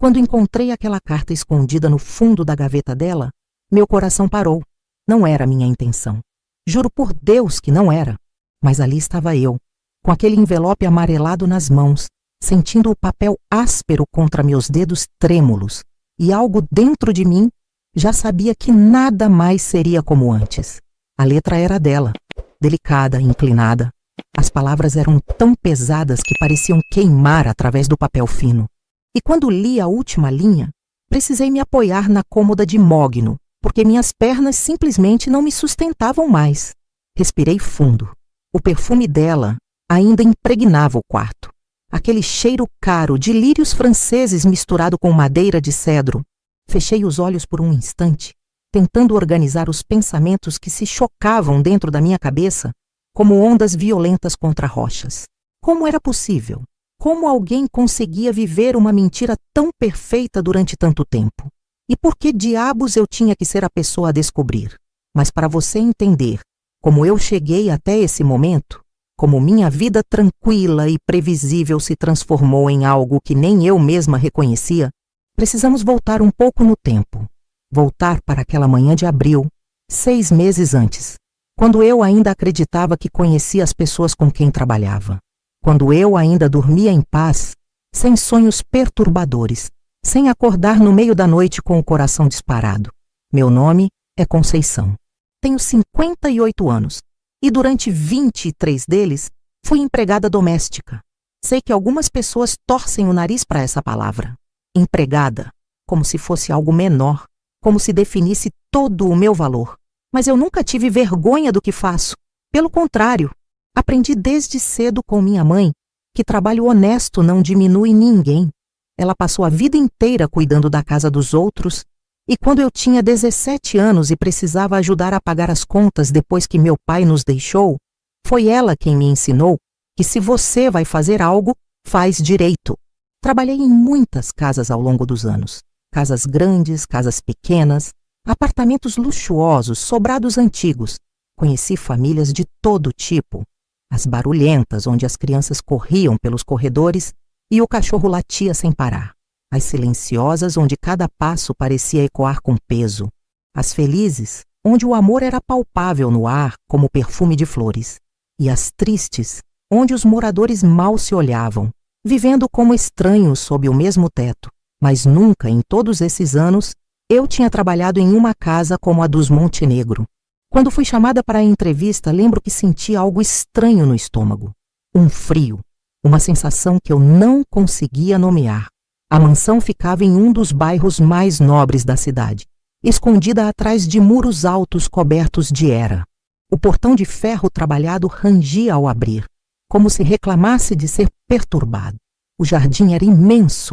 Quando encontrei aquela carta escondida no fundo da gaveta dela, meu coração parou. Não era minha intenção. Juro por Deus que não era. Mas ali estava eu, com aquele envelope amarelado nas mãos, sentindo o papel áspero contra meus dedos trêmulos, e algo dentro de mim já sabia que nada mais seria como antes. A letra era dela, delicada, inclinada. As palavras eram tão pesadas que pareciam queimar através do papel fino. E quando li a última linha, precisei me apoiar na cômoda de mogno, porque minhas pernas simplesmente não me sustentavam mais. Respirei fundo. O perfume dela ainda impregnava o quarto. Aquele cheiro caro de lírios franceses misturado com madeira de cedro. Fechei os olhos por um instante, tentando organizar os pensamentos que se chocavam dentro da minha cabeça como ondas violentas contra rochas. Como era possível? Como alguém conseguia viver uma mentira tão perfeita durante tanto tempo? E por que diabos eu tinha que ser a pessoa a descobrir? Mas para você entender como eu cheguei até esse momento, como minha vida tranquila e previsível se transformou em algo que nem eu mesma reconhecia, precisamos voltar um pouco no tempo. Voltar para aquela manhã de abril, 6 meses antes, quando eu ainda acreditava que conhecia as pessoas com quem trabalhava. Quando eu ainda dormia em paz, sem sonhos perturbadores, sem acordar no meio da noite com o coração disparado. Meu nome é Conceição. Tenho 58 anos e durante 23 deles fui empregada doméstica. Sei que algumas pessoas torcem o nariz para essa palavra. Empregada, como se fosse algo menor, como se definisse todo o meu valor. Mas eu nunca tive vergonha do que faço. Pelo contrário, aprendi desde cedo com minha mãe que trabalho honesto não diminui ninguém. Ela passou a vida inteira cuidando da casa dos outros, e quando eu tinha 17 anos e precisava ajudar a pagar as contas depois que meu pai nos deixou, foi ela quem me ensinou que se você vai fazer algo, faz direito. Trabalhei em muitas casas ao longo dos anos. Casas grandes, casas pequenas, apartamentos luxuosos, sobrados antigos. Conheci famílias de todo tipo. As barulhentas, onde as crianças corriam pelos corredores e o cachorro latia sem parar. As silenciosas, onde cada passo parecia ecoar com peso. As felizes, onde o amor era palpável no ar como perfume de flores. E as tristes, onde os moradores mal se olhavam, vivendo como estranhos sob o mesmo teto. Mas nunca, em todos esses anos, eu tinha trabalhado em uma casa como a dos Montenegro. Quando fui chamada para a entrevista, lembro que senti algo estranho no estômago. Um frio, uma sensação que eu não conseguia nomear. A mansão ficava em um dos bairros mais nobres da cidade, escondida atrás de muros altos cobertos de era. O portão de ferro trabalhado rangia ao abrir, como se reclamasse de ser perturbado. O jardim era imenso,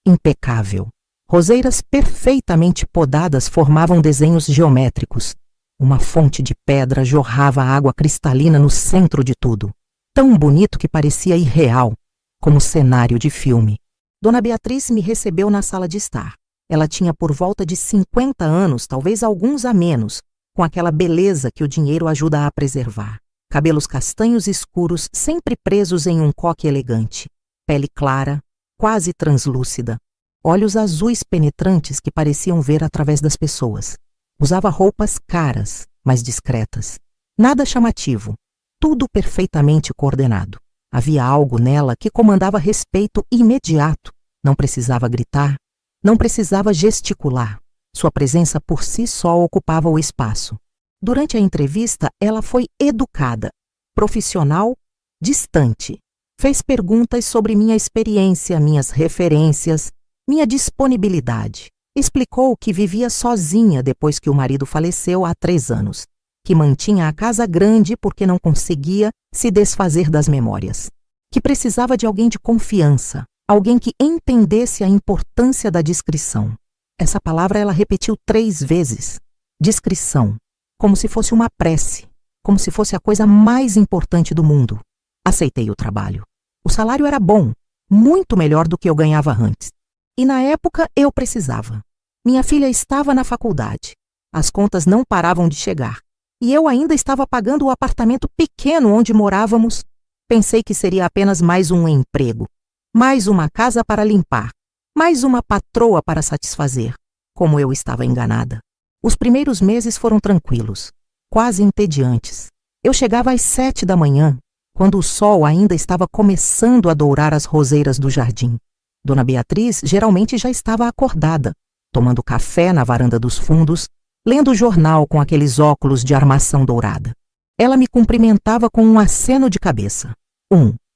impecável. Roseiras perfeitamente podadas formavam desenhos geométricos. Uma fonte de pedra jorrava água cristalina no centro de tudo, tão bonito que parecia irreal, como cenário de filme. Dona Beatriz me recebeu na sala de estar. Ela tinha por volta de 50 anos, talvez alguns a menos, com aquela beleza que o dinheiro ajuda a preservar. Cabelos castanhos escuros, sempre presos em um coque elegante. Pele clara, quase translúcida. Olhos azuis penetrantes que pareciam ver através das pessoas. Usava roupas caras, mas discretas. Nada chamativo, tudo perfeitamente coordenado. Havia algo nela que comandava respeito imediato. Não precisava gritar, não precisava gesticular. Sua presença por si só ocupava o espaço. Durante a entrevista, ela foi educada, profissional, distante. Fez perguntas sobre minha experiência, minhas referências, minha disponibilidade. Explicou que vivia sozinha depois que o marido faleceu há 3 anos, que mantinha a casa grande porque não conseguia se desfazer das memórias, que precisava de alguém de confiança, alguém que entendesse a importância da discrição. Essa palavra ela repetiu 3 vezes. Discrição, como se fosse uma prece, como se fosse a coisa mais importante do mundo. Aceitei o trabalho. O salário era bom, muito melhor do que eu ganhava antes. E na época eu precisava. Minha filha estava na faculdade. As contas não paravam de chegar. E eu ainda estava pagando o apartamento pequeno onde morávamos. Pensei que seria apenas mais um emprego, mais uma casa para limpar, Mais uma patroa para satisfazer. Como eu estava enganada. Os primeiros meses foram tranquilos, quase entediantes. Eu chegava às 7 da manhã, quando o sol ainda estava começando a dourar as roseiras do jardim. Dona Beatriz geralmente já estava acordada, tomando café na varanda dos fundos, lendo o jornal com aqueles óculos de armação dourada. Ela me cumprimentava com um aceno de cabeça.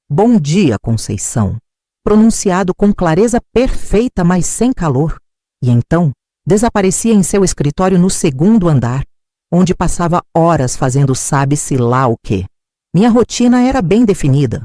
Bom dia, Conceição, pronunciado com clareza perfeita, mas sem calor. E então desaparecia em seu escritório no segundo andar, onde passava horas fazendo sabe-se lá o quê. Minha rotina era bem definida: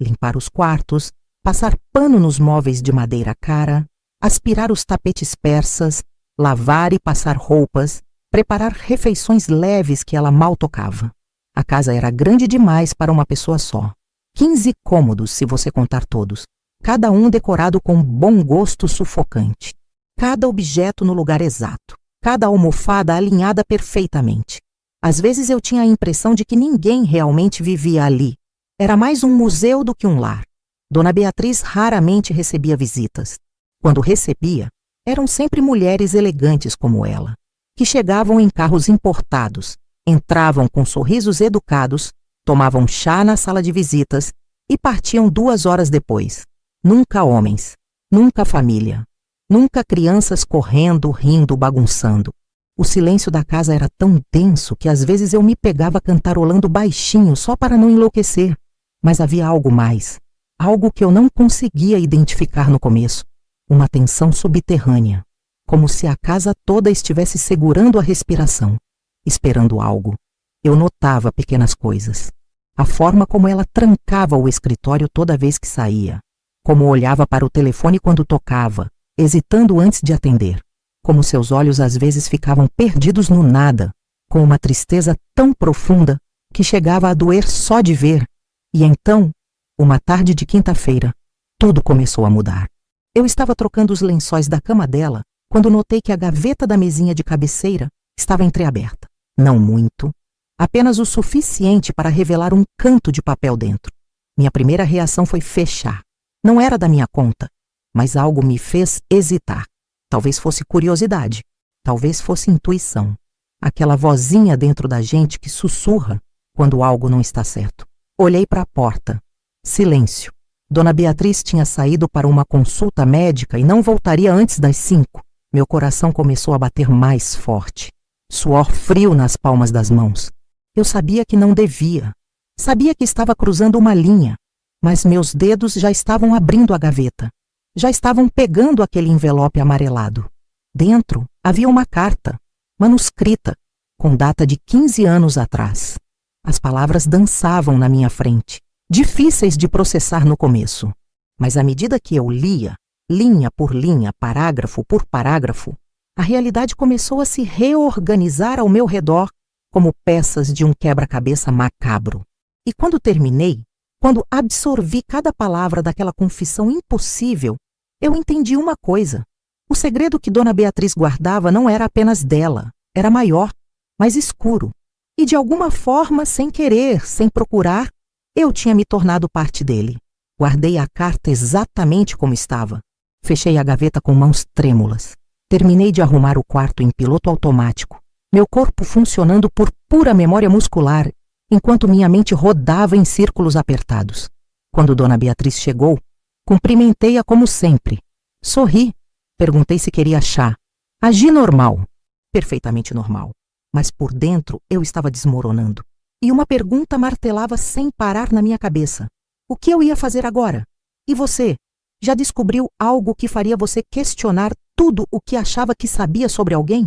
limpar os quartos, passar pano nos móveis de madeira cara, aspirar os tapetes persas, lavar e passar roupas, preparar refeições leves que ela mal tocava. A casa era grande demais para uma pessoa só. 15 cômodos, se você contar todos, cada um decorado com bom gosto sufocante. Cada objeto no lugar exato, cada almofada alinhada perfeitamente. Às vezes eu tinha a impressão de que ninguém realmente vivia ali. Era mais um museu do que um lar. Dona Beatriz raramente recebia visitas. Quando recebia, eram sempre mulheres elegantes como ela, que chegavam em carros importados, entravam com sorrisos educados, tomavam chá na sala de visitas e partiam 2 horas depois. Nunca homens, nunca família, nunca crianças correndo, rindo, bagunçando. O silêncio da casa era tão denso que às vezes eu me pegava cantarolando baixinho só para não enlouquecer. Mas havia algo mais, algo que eu não conseguia identificar no começo. Uma tensão subterrânea, como se a casa toda estivesse segurando a respiração, esperando algo. Eu notava pequenas coisas. A forma como ela trancava o escritório toda vez que saía, como olhava para o telefone quando tocava, hesitando antes de atender, como seus olhos às vezes ficavam perdidos no nada, com uma tristeza tão profunda que chegava a doer só de ver. E então, uma tarde de quinta-feira, tudo começou a mudar. Eu estava trocando os lençóis da cama dela quando notei que a gaveta da mesinha de cabeceira estava entreaberta. Não muito, apenas o suficiente para revelar um canto de papel dentro. Minha primeira reação foi fechar. Não era da minha conta, mas algo me fez hesitar. Talvez fosse curiosidade, talvez fosse intuição. Aquela vozinha dentro da gente que sussurra quando algo não está certo. Olhei para a porta. Silêncio. Dona Beatriz tinha saído para uma consulta médica e não voltaria antes das 5. Meu coração começou a bater mais forte. Suor frio nas palmas das mãos. Eu sabia que não devia. Sabia que estava cruzando uma linha. Mas meus dedos já estavam abrindo a gaveta. Já estavam pegando aquele envelope amarelado. Dentro havia uma carta, manuscrita, com data de 15 anos atrás. As palavras dançavam na minha frente, difíceis de processar no começo. Mas à medida que eu lia, linha por linha, parágrafo por parágrafo, a realidade começou a se reorganizar ao meu redor como peças de um quebra-cabeça macabro. E quando terminei, quando absorvi cada palavra daquela confissão impossível, eu entendi uma coisa. O segredo que Dona Beatriz guardava não era apenas dela, era maior, mais escuro. E de alguma forma, sem querer, sem procurar, eu tinha me tornado parte dele. Guardei a carta exatamente como estava. Fechei a gaveta com mãos trêmulas. Terminei de arrumar o quarto em piloto automático, meu corpo funcionando por pura memória muscular, enquanto minha mente rodava em círculos apertados. Quando Dona Beatriz chegou, cumprimentei-a como sempre. Sorri, perguntei se queria chá. Agi normal, perfeitamente normal, mas por dentro eu estava desmoronando. E uma pergunta martelava sem parar na minha cabeça. O que eu ia fazer agora? E você? Já descobriu algo que faria você questionar tudo o que achava que sabia sobre alguém?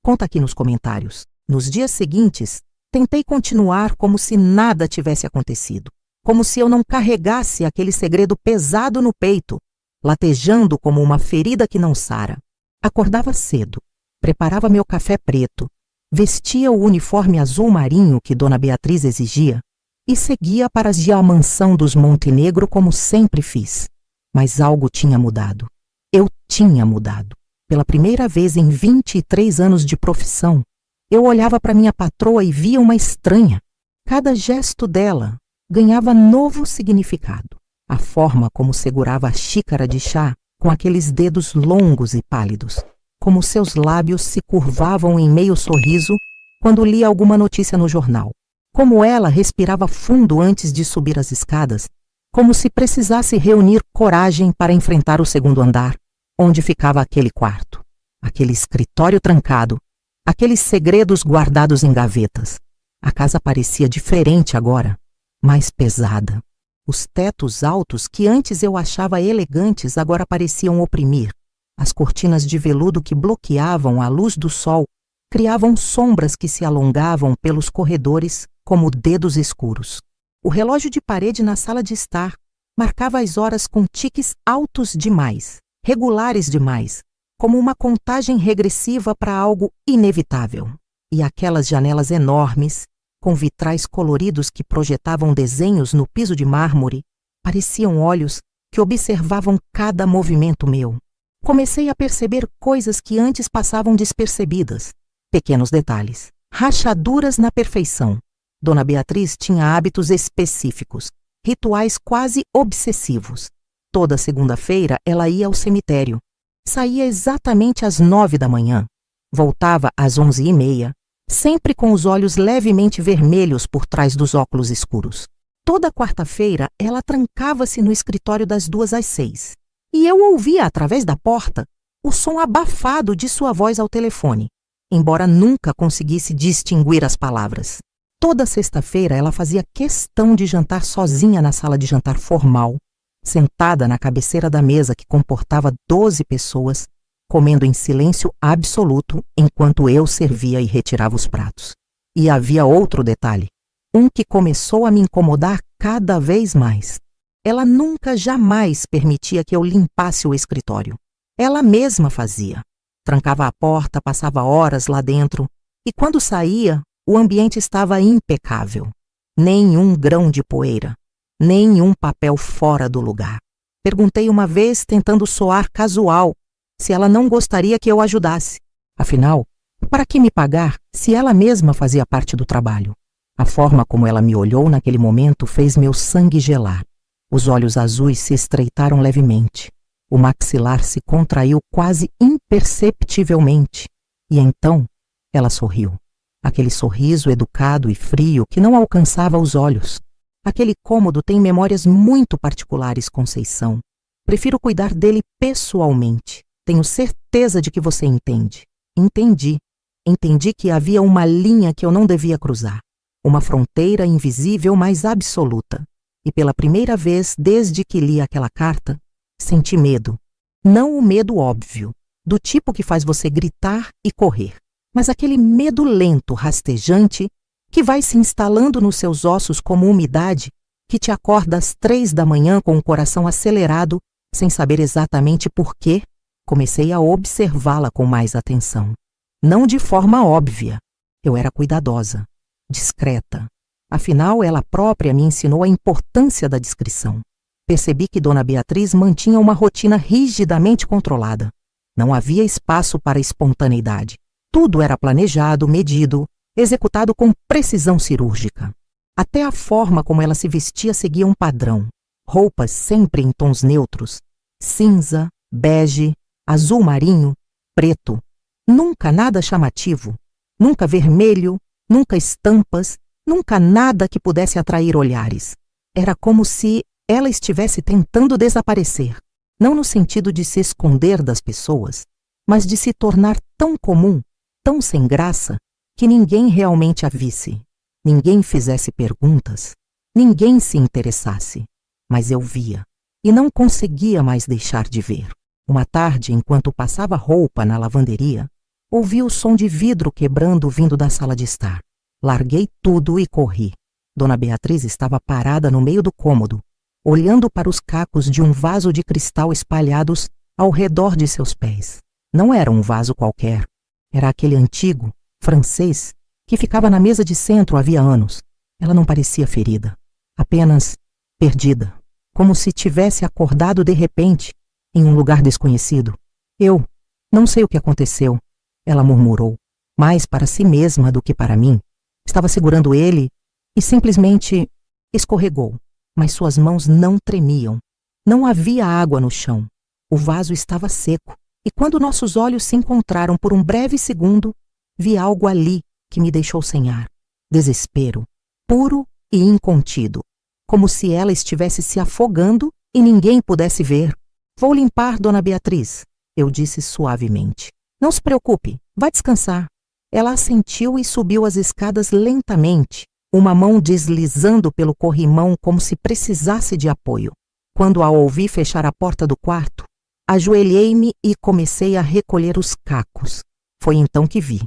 Conta aqui nos comentários. Nos dias seguintes, tentei continuar como se nada tivesse acontecido, como se eu não carregasse aquele segredo pesado no peito, latejando como uma ferida que não sara. Acordava cedo, preparava meu café preto, vestia o uniforme azul marinho que Dona Beatriz exigia e seguia para a mansão dos Montenegro como sempre fiz. Mas algo tinha mudado. Eu tinha mudado. Pela primeira vez em 23 anos de profissão, eu olhava para minha patroa e via uma estranha. Cada gesto dela ganhava novo significado. A forma como segurava a xícara de chá com aqueles dedos longos e pálidos, como seus lábios se curvavam em meio sorriso quando lia alguma notícia no jornal. Como ela respirava fundo antes de subir as escadas, como se precisasse reunir coragem para enfrentar o segundo andar, onde ficava aquele quarto, aquele escritório trancado, aqueles segredos guardados em gavetas. A casa parecia diferente agora, mais pesada. Os tetos altos que antes eu achava elegantes agora pareciam oprimir. As cortinas de veludo que bloqueavam a luz do sol criavam sombras que se alongavam pelos corredores como dedos escuros. O relógio de parede na sala de estar marcava as horas com tiques altos demais, regulares demais, como uma contagem regressiva para algo inevitável. E aquelas janelas enormes, com vitrais coloridos que projetavam desenhos no piso de mármore, pareciam olhos que observavam cada movimento meu. Comecei a perceber coisas que antes passavam despercebidas. Pequenos detalhes, rachaduras na perfeição. Dona Beatriz tinha hábitos específicos, rituais quase obsessivos. Toda segunda-feira ela ia ao cemitério. Saía exatamente às 9 da manhã. Voltava às 11h30, sempre com os olhos levemente vermelhos por trás dos óculos escuros. Toda quarta-feira ela trancava-se no escritório das 2 às 6. E eu ouvia através da porta o som abafado de sua voz ao telefone, embora nunca conseguisse distinguir as palavras. Toda sexta-feira ela fazia questão de jantar sozinha na sala de jantar formal, sentada na cabeceira da mesa que comportava 12 pessoas, comendo em silêncio absoluto enquanto eu servia e retirava os pratos. E havia outro detalhe, um que começou a me incomodar cada vez mais. Ela nunca jamais permitia que eu limpasse o escritório. Ela mesma fazia. Trancava a porta, passava horas lá dentro, e quando saía, o ambiente estava impecável. Nenhum grão de poeira, nenhum papel fora do lugar. Perguntei uma vez, tentando soar casual, se ela não gostaria que eu ajudasse. Afinal, para que me pagar se ela mesma fazia parte do trabalho? A forma como ela me olhou naquele momento fez meu sangue gelar. Os olhos azuis se estreitaram levemente. O maxilar se contraiu quase imperceptivelmente. E então, ela sorriu. Aquele sorriso educado e frio que não alcançava os olhos. Aquele cômodo tem memórias muito particulares, Conceição. Prefiro cuidar dele pessoalmente. Tenho certeza de que você entende. Entendi. Entendi que havia uma linha que eu não devia cruzar. Uma fronteira invisível, mas absoluta. E pela primeira vez, desde que li aquela carta, senti medo. Não o medo óbvio, do tipo que faz você gritar e correr, mas aquele medo lento, rastejante, que vai se instalando nos seus ossos como umidade, que te acorda às 3 da manhã com o coração acelerado, sem saber exatamente por quê. Comecei a observá-la com mais atenção. Não de forma óbvia. Eu era cuidadosa, discreta. Afinal, ela própria me ensinou a importância da discrição. Percebi que Dona Beatriz mantinha uma rotina rigidamente controlada. Não havia espaço para espontaneidade. Tudo era planejado, medido, executado com precisão cirúrgica. Até a forma como ela se vestia seguia um padrão. Roupas sempre em tons neutros. Cinza, bege, azul marinho, preto. Nunca nada chamativo. Nunca vermelho, nunca estampas, nunca nada que pudesse atrair olhares. Era como se ela estivesse tentando desaparecer. Não no sentido de se esconder das pessoas, mas de se tornar tão comum, tão sem graça, que ninguém realmente a visse. Ninguém fizesse perguntas, ninguém se interessasse. Mas eu via, e não conseguia mais deixar de ver. Uma tarde, enquanto passava roupa na lavanderia, ouvi o som de vidro quebrando vindo da sala de estar. Larguei tudo e corri. Dona Beatriz estava parada no meio do cômodo, olhando para os cacos de um vaso de cristal espalhados ao redor de seus pés. Não era um vaso qualquer. Era aquele antigo, francês, que ficava na mesa de centro havia anos. Ela não parecia ferida, apenas perdida, como se tivesse acordado de repente, em um lugar desconhecido. Eu não sei o que aconteceu, ela murmurou, mais para si mesma do que para mim. Estava segurando ele e simplesmente escorregou, mas suas mãos não tremiam. Não havia água no chão. O vaso estava seco, e quando nossos olhos se encontraram por um breve segundo, vi algo ali que me deixou sem ar. Desespero, puro e incontido, como se ela estivesse se afogando e ninguém pudesse ver. Vou limpar, Dona Beatriz, eu disse suavemente. Não se preocupe, vá descansar. Ela assentiu e subiu as escadas lentamente, uma mão deslizando pelo corrimão como se precisasse de apoio. Quando a ouvi fechar a porta do quarto, ajoelhei-me e comecei a recolher os cacos. Foi então que vi.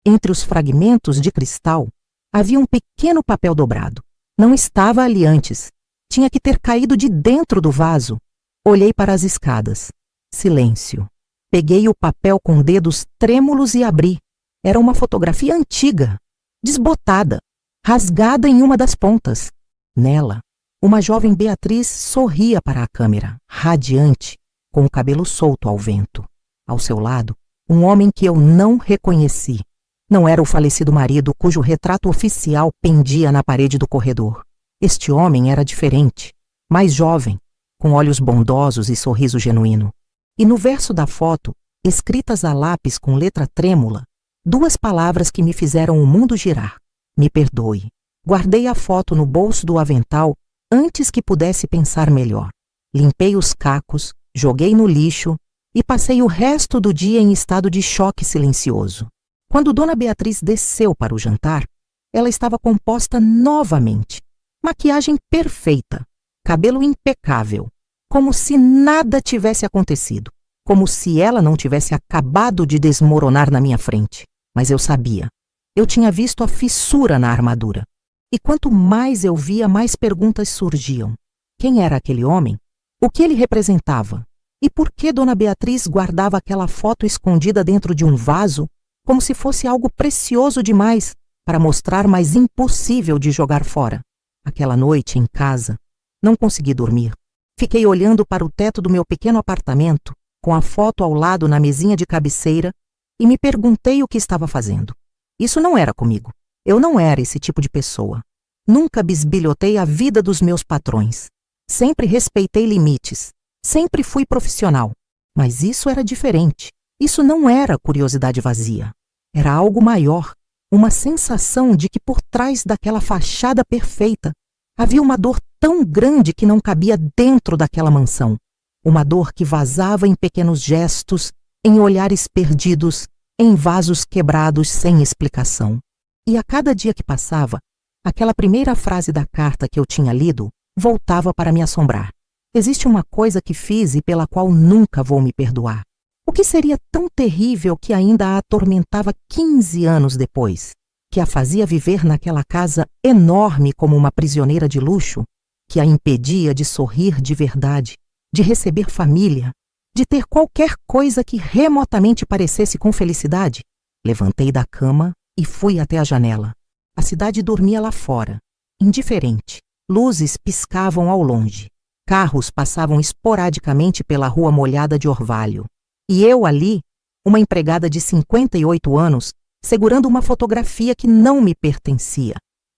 Entre os fragmentos de cristal, havia um pequeno papel dobrado. Não estava ali antes. Tinha que ter caído de dentro do vaso. Olhei para as escadas. Silêncio. Peguei o papel com dedos trêmulos e abri. Era uma fotografia antiga, desbotada, rasgada em uma das pontas. Nela, uma jovem Beatriz sorria para a câmera, radiante, com o cabelo solto ao vento. Ao seu lado, um homem que eu não reconheci. Não era o falecido marido cujo retrato oficial pendia na parede do corredor. Este homem era diferente, mais jovem, com olhos bondosos e sorriso genuíno. E no verso da foto, escritas a lápis com letra trêmula, 2 palavras que me fizeram o mundo girar. Me perdoe. Guardei a foto no bolso do avental antes que pudesse pensar melhor. Limpei os cacos, joguei no lixo e passei o resto do dia em estado de choque silencioso. Quando Dona Beatriz desceu para o jantar, ela estava composta novamente. Maquiagem perfeita, cabelo impecável, como se nada tivesse acontecido, como se ela não tivesse acabado de desmoronar na minha frente. Mas eu sabia. Eu tinha visto a fissura na armadura. E quanto mais eu via, mais perguntas surgiam. Quem era aquele homem? O que ele representava? E por que Dona Beatriz guardava aquela foto escondida dentro de um vaso, como se fosse algo precioso demais para mostrar, mas impossível de jogar fora? Aquela noite, em casa, não consegui dormir. Fiquei olhando para o teto do meu pequeno apartamento, com a foto ao lado na mesinha de cabeceira, e me perguntei o que estava fazendo. Isso não era comigo. Eu não era esse tipo de pessoa. Nunca bisbilhotei a vida dos meus patrões. Sempre respeitei limites. Sempre fui profissional. Mas isso era diferente. Isso não era curiosidade vazia. Era algo maior. Uma sensação de que por trás daquela fachada perfeita havia uma dor tão grande que não cabia dentro daquela mansão. Uma dor que vazava em pequenos gestos, em olhares perdidos, em vasos quebrados sem explicação. E a cada dia que passava, aquela primeira frase da carta que eu tinha lido voltava para me assombrar. Existe uma coisa que fiz e pela qual nunca vou me perdoar. O que seria tão terrível que ainda a atormentava 15 anos depois, que a fazia viver naquela casa enorme como uma prisioneira de luxo, que a impedia de sorrir de verdade, de receber família, de ter qualquer coisa que remotamente parecesse com felicidade? Levantei da cama e fui até a janela. A cidade dormia lá fora, indiferente. Luzes piscavam ao longe. Carros passavam esporadicamente pela rua molhada de orvalho. E eu ali, uma empregada de 58 anos, segurando uma fotografia que não me pertencia,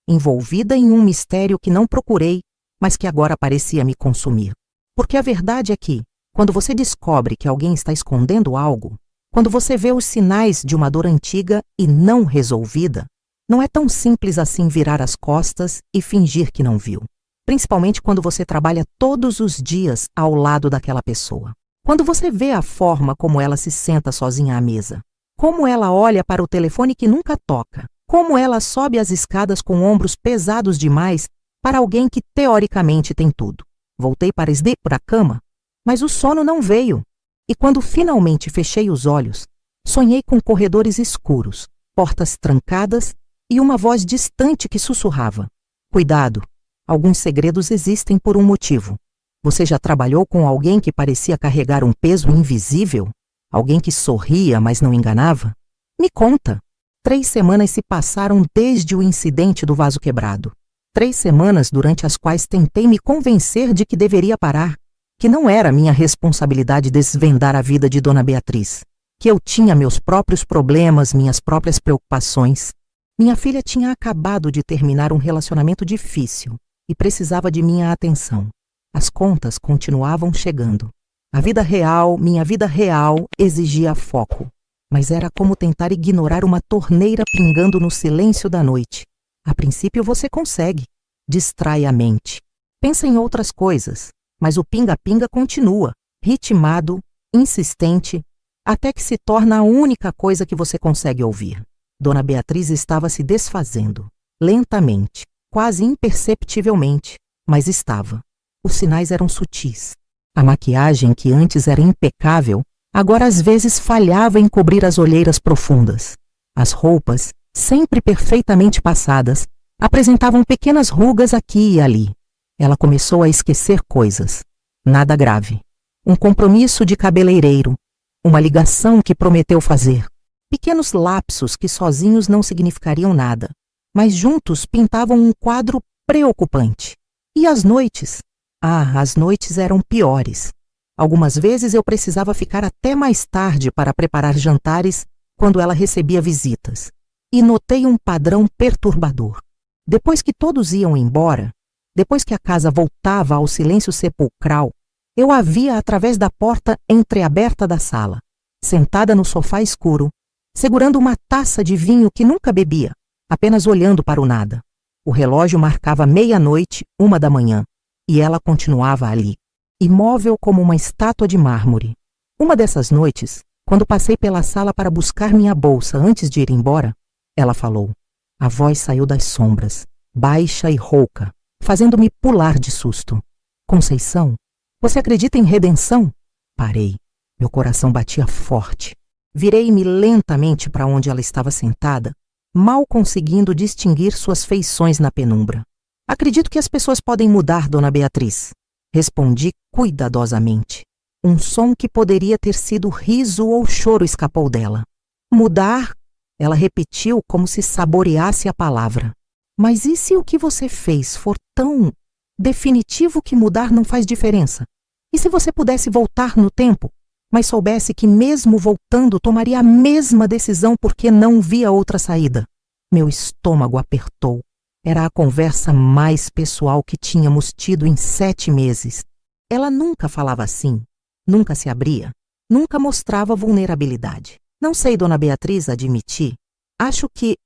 envolvida em um mistério que não procurei, mas que agora parecia me consumir. Porque a verdade é que, quando você descobre que alguém está escondendo algo, quando você vê os sinais de uma dor antiga e não resolvida, não é tão simples assim virar as costas e fingir que não viu. Principalmente quando você trabalha todos os dias ao lado daquela pessoa. Quando você vê a forma como ela se senta sozinha à mesa, como ela olha para o telefone que nunca toca, como ela sobe as escadas com ombros pesados demais para alguém que teoricamente tem tudo. Voltei para a cama, mas o sono não veio. E quando finalmente fechei os olhos, sonhei com corredores escuros, portas trancadas e uma voz distante que sussurrava: "Cuidado, alguns segredos existem por um motivo. Você já trabalhou com alguém que parecia carregar um peso invisível? Alguém que sorria, mas não enganava? Me conta." 3 semanas se passaram desde o incidente do vaso quebrado. 3 semanas durante as quais tentei me convencer de que deveria parar, que não era minha responsabilidade desvendar a vida de Dona Beatriz, que eu tinha meus próprios problemas, minhas próprias preocupações. Minha filha tinha acabado de terminar um relacionamento difícil e precisava de minha atenção. As contas continuavam chegando. A vida real, minha vida real, exigia foco. Mas era como tentar ignorar uma torneira pingando no silêncio da noite. A princípio você consegue. Distrai a mente. Pensa em outras coisas, mas o pinga-pinga continua, ritmado, insistente, até que se torna a única coisa que você consegue ouvir. Dona Beatriz estava se desfazendo, lentamente, quase imperceptivelmente, mas estava. Os sinais eram sutis. A maquiagem, que antes era impecável, agora às vezes falhava em cobrir as olheiras profundas. As roupas, sempre perfeitamente passadas, apresentavam pequenas rugas aqui e ali. Ela começou a esquecer coisas. Nada grave. Um compromisso de cabeleireiro. Uma ligação que prometeu fazer. Pequenos lapsos que sozinhos não significariam nada, mas juntos pintavam um quadro preocupante. E as noites? As noites eram piores. Algumas vezes eu precisava ficar até mais tarde para preparar jantares quando ela recebia visitas. E notei um padrão perturbador. Depois que todos iam embora, depois que a casa voltava ao silêncio sepulcral, eu a via através da porta entreaberta da sala, sentada no sofá escuro, segurando uma taça de vinho que nunca bebia, apenas olhando para o nada. O relógio marcava 00:30, 1h, e ela continuava ali, imóvel como uma estátua de mármore. Uma dessas noites, quando passei pela sala para buscar minha bolsa antes de ir embora, ela falou. A voz saiu das sombras, baixa e rouca, fazendo-me pular de susto. Conceição, você acredita em redenção? Parei. Meu coração batia forte. Virei-me lentamente para onde ela estava sentada, mal conseguindo distinguir suas feições na penumbra. Acredito que as pessoas podem mudar, Dona Beatriz. Respondi cuidadosamente. Um som que poderia ter sido riso ou choro escapou dela. Mudar? Ela repetiu como se saboreasse a palavra. Mas e se o que você fez for tão definitivo que mudar não faz diferença? E se você pudesse voltar no tempo, mas soubesse que mesmo voltando tomaria a mesma decisão porque não via outra saída? Meu estômago apertou. Era a conversa mais pessoal que tínhamos tido em 7 meses. Ela nunca falava assim, nunca se abria, nunca mostrava vulnerabilidade. Não sei, Dona Beatriz, admiti. Acho que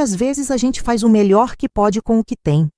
às vezes a gente faz o melhor que pode com o que tem.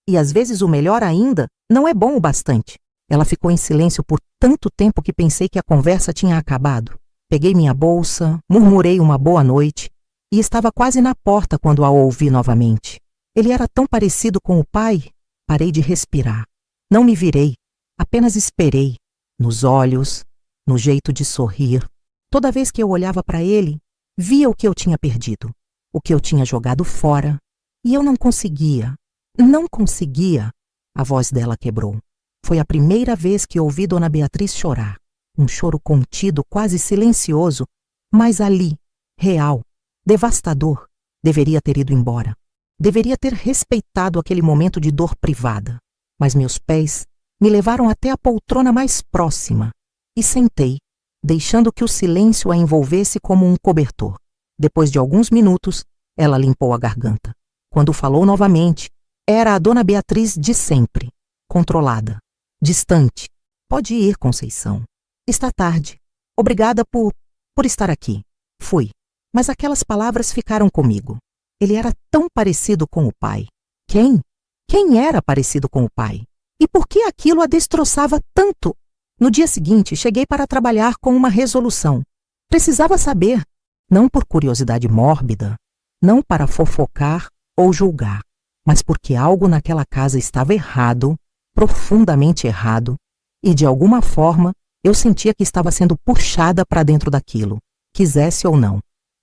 E às vezes o melhor ainda não é bom o bastante. Ela ficou em silêncio por tanto tempo que pensei que a conversa tinha acabado. Peguei minha bolsa, murmurei uma boa noite e estava quase na porta quando a ouvi novamente. Ele era tão parecido com o pai. Parei de respirar. Não me virei, apenas esperei. Nos olhos, no jeito de sorrir. Toda vez que eu olhava para ele, via o que eu tinha perdido, o que eu tinha jogado fora. E eu não conseguia. A voz dela quebrou. Foi a primeira vez que ouvi Dona Beatriz chorar. Um choro contido, quase silencioso, mas ali, real, devastador. Deveria ter ido embora. Deveria ter respeitado aquele momento de dor privada. Mas meus pés me levaram até a poltrona mais próxima e sentei, deixando que o silêncio a envolvesse como um cobertor. Depois de alguns minutos, ela limpou a garganta. Quando falou novamente, era a Dona Beatriz de sempre, controlada, distante. Pode ir, Conceição. Está tarde. Obrigada por estar aqui. Fui. Mas aquelas palavras ficaram comigo. Ele era tão parecido com o pai. Quem? Quem era parecido com o pai? E por que aquilo a destroçava tanto? No dia seguinte, cheguei para trabalhar com uma resolução. Precisava saber, não por curiosidade mórbida, não para fofocar ou julgar, mas porque algo naquela casa estava errado, profundamente errado, e de alguma forma eu sentia que estava sendo puxada para dentro daquilo, quisesse ou não.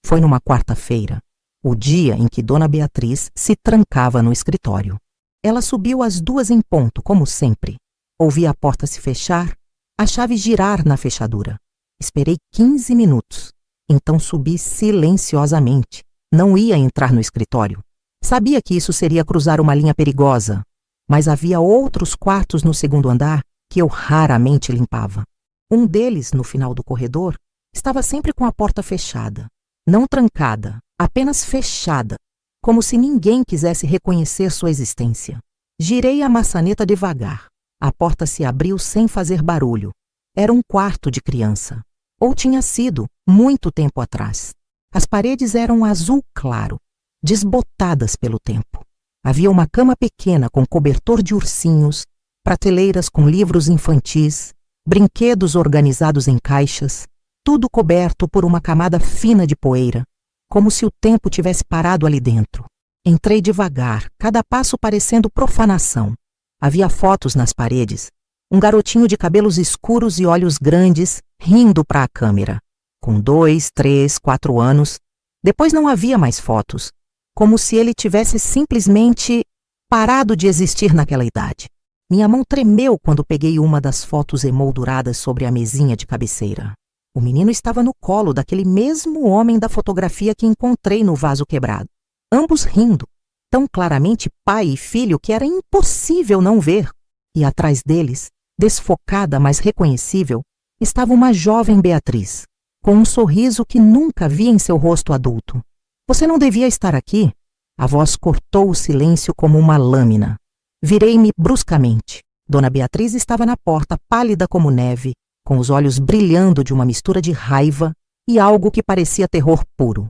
Foi numa quarta-feira, o dia em que Dona Beatriz se trancava no escritório. Ela subiu às 2 em ponto, como sempre. Ouvi a porta se fechar, a chave girar na fechadura. Esperei 15 minutos. Então subi silenciosamente. Não ia entrar no escritório. Sabia que isso seria cruzar uma linha perigosa, mas havia outros quartos no 2º andar que eu raramente limpava. Um deles, no final do corredor, estava sempre com a porta fechada. Não trancada, apenas fechada, como se ninguém quisesse reconhecer sua existência. Girei a maçaneta devagar. A porta se abriu sem fazer barulho. Era um quarto de criança. Ou tinha sido, muito tempo atrás. As paredes eram azul claro, desbotadas pelo tempo. Havia uma cama pequena com cobertor de ursinhos, prateleiras com livros infantis, brinquedos organizados em caixas, tudo coberto por uma camada fina de poeira, como se o tempo tivesse parado ali dentro. Entrei devagar, cada passo parecendo profanação. Havia fotos nas paredes. Um garotinho de cabelos escuros e olhos grandes, rindo para a câmera. Com 2, 3, 4 anos. Depois não havia mais fotos. Como se ele tivesse simplesmente parado de existir naquela idade. Minha mão tremeu quando peguei uma das fotos emolduradas sobre a mesinha de cabeceira. O menino estava no colo daquele mesmo homem da fotografia que encontrei no vaso quebrado. Ambos rindo, tão claramente pai e filho que era impossível não ver. E atrás deles, desfocada, mas reconhecível, estava uma jovem Beatriz, com um sorriso que nunca vi em seu rosto adulto. Você não devia estar aqui? A voz cortou o silêncio como uma lâmina. Virei-me bruscamente. Dona Beatriz estava na porta, pálida como neve, com os olhos brilhando de uma mistura de raiva e algo que parecia terror puro.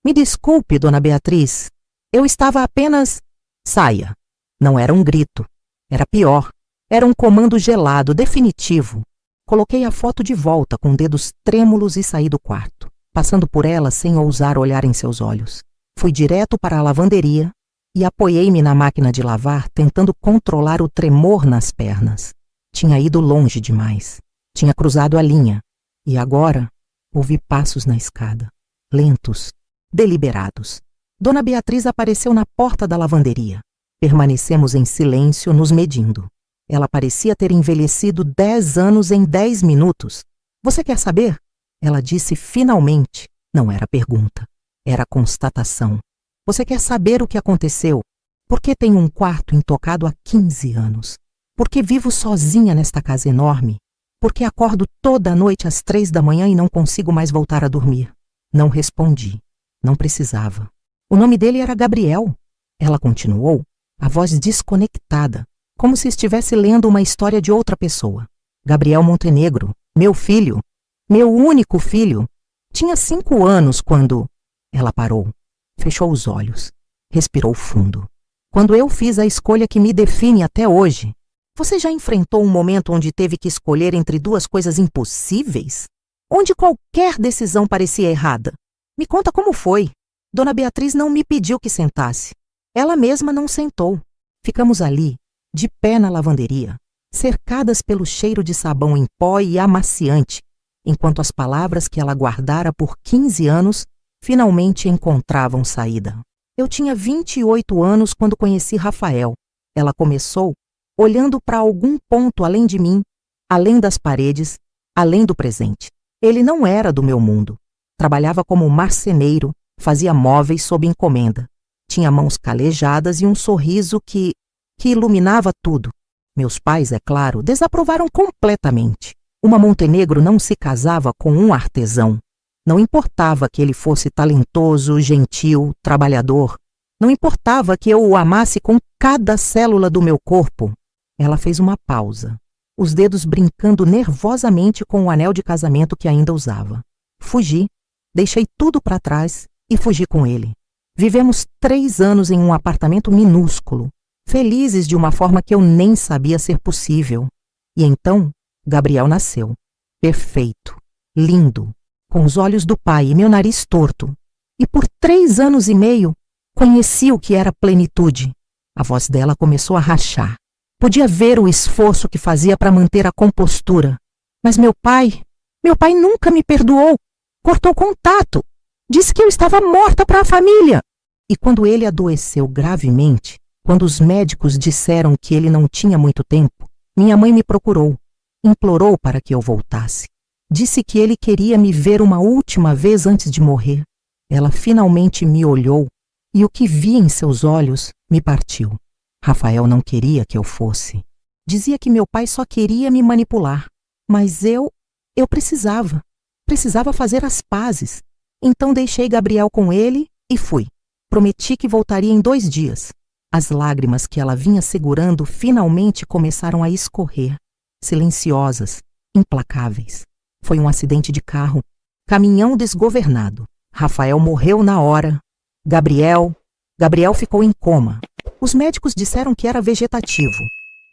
Me desculpe, Dona Beatriz. Eu estava apenas... Saia. Não era um grito. Era pior. Era um comando gelado, definitivo. Coloquei a foto de volta com dedos trêmulos e saí do quarto, passando por ela sem ousar olhar em seus olhos. Fui direto para a lavanderia e apoiei-me na máquina de lavar, tentando controlar o tremor nas pernas. Tinha ido longe demais. Tinha cruzado a linha. E agora ouvi passos na escada. Lentos, deliberados. Dona Beatriz apareceu na porta da lavanderia. Permanecemos em silêncio, nos medindo. Ela parecia ter envelhecido 10 anos em 10 minutos. Você quer saber? Ela disse finalmente. Não era pergunta. Era constatação. Você quer saber o que aconteceu? Por que tenho um quarto intocado há 15 anos? Por que vivo sozinha nesta casa enorme? Por que acordo toda a noite às 3 da manhã e não consigo mais voltar a dormir? Não respondi. Não precisava. O nome dele era Gabriel. Ela continuou, a voz desconectada, como se estivesse lendo uma história de outra pessoa. Gabriel Montenegro, meu filho, meu único filho. Tinha 5 anos quando... Ela parou, fechou os olhos, respirou fundo. Quando eu fiz a escolha que me define até hoje. Você já enfrentou um momento onde teve que escolher entre duas coisas impossíveis? Onde qualquer decisão parecia errada? Me conta como foi. Dona Beatriz não me pediu que sentasse. Ela mesma não sentou. Ficamos ali, de pé na lavanderia, cercadas pelo cheiro de sabão em pó e amaciante, enquanto as palavras que ela guardara por 15 anos finalmente encontravam saída. Eu tinha 28 anos quando conheci Rafael. Ela começou olhando para algum ponto além de mim, além das paredes, além do presente. Ele não era do meu mundo. Trabalhava como marceneiro, fazia móveis sob encomenda. Tinha mãos calejadas e um sorriso que iluminava tudo. Meus pais, é claro, desaprovaram completamente. Uma Montenegro não se casava com um artesão. Não importava que ele fosse talentoso, gentil, trabalhador. Não importava que eu o amasse com cada célula do meu corpo. Ela fez uma pausa, os dedos brincando nervosamente com o anel de casamento que ainda usava. Fugi, deixei tudo para trás e fugi com ele. Vivemos 3 anos em um apartamento minúsculo, felizes de uma forma que eu nem sabia ser possível. E então, Gabriel nasceu. Perfeito, lindo, com os olhos do pai e meu nariz torto. E por 3 anos e meio, conheci o que era plenitude. A voz dela começou a rachar. Podia ver o esforço que fazia para manter a compostura. Mas meu pai nunca me perdoou. Cortou contato. Disse que eu estava morta para a família. E quando ele adoeceu gravemente, quando os médicos disseram que ele não tinha muito tempo, minha mãe me procurou. Implorou para que eu voltasse. Disse que ele queria me ver uma última vez antes de morrer. Ela finalmente me olhou e o que vi em seus olhos me partiu. Rafael não queria que eu fosse. Dizia que meu pai só queria me manipular. Mas eu precisava. Precisava fazer as pazes. Então deixei Gabriel com ele e fui. Prometi que voltaria em 2 dias. As lágrimas que ela vinha segurando finalmente começaram a escorrer, silenciosas, implacáveis. Foi um acidente de carro. Caminhão desgovernado. Rafael morreu na hora. Gabriel ficou em coma. Os médicos disseram que era vegetativo,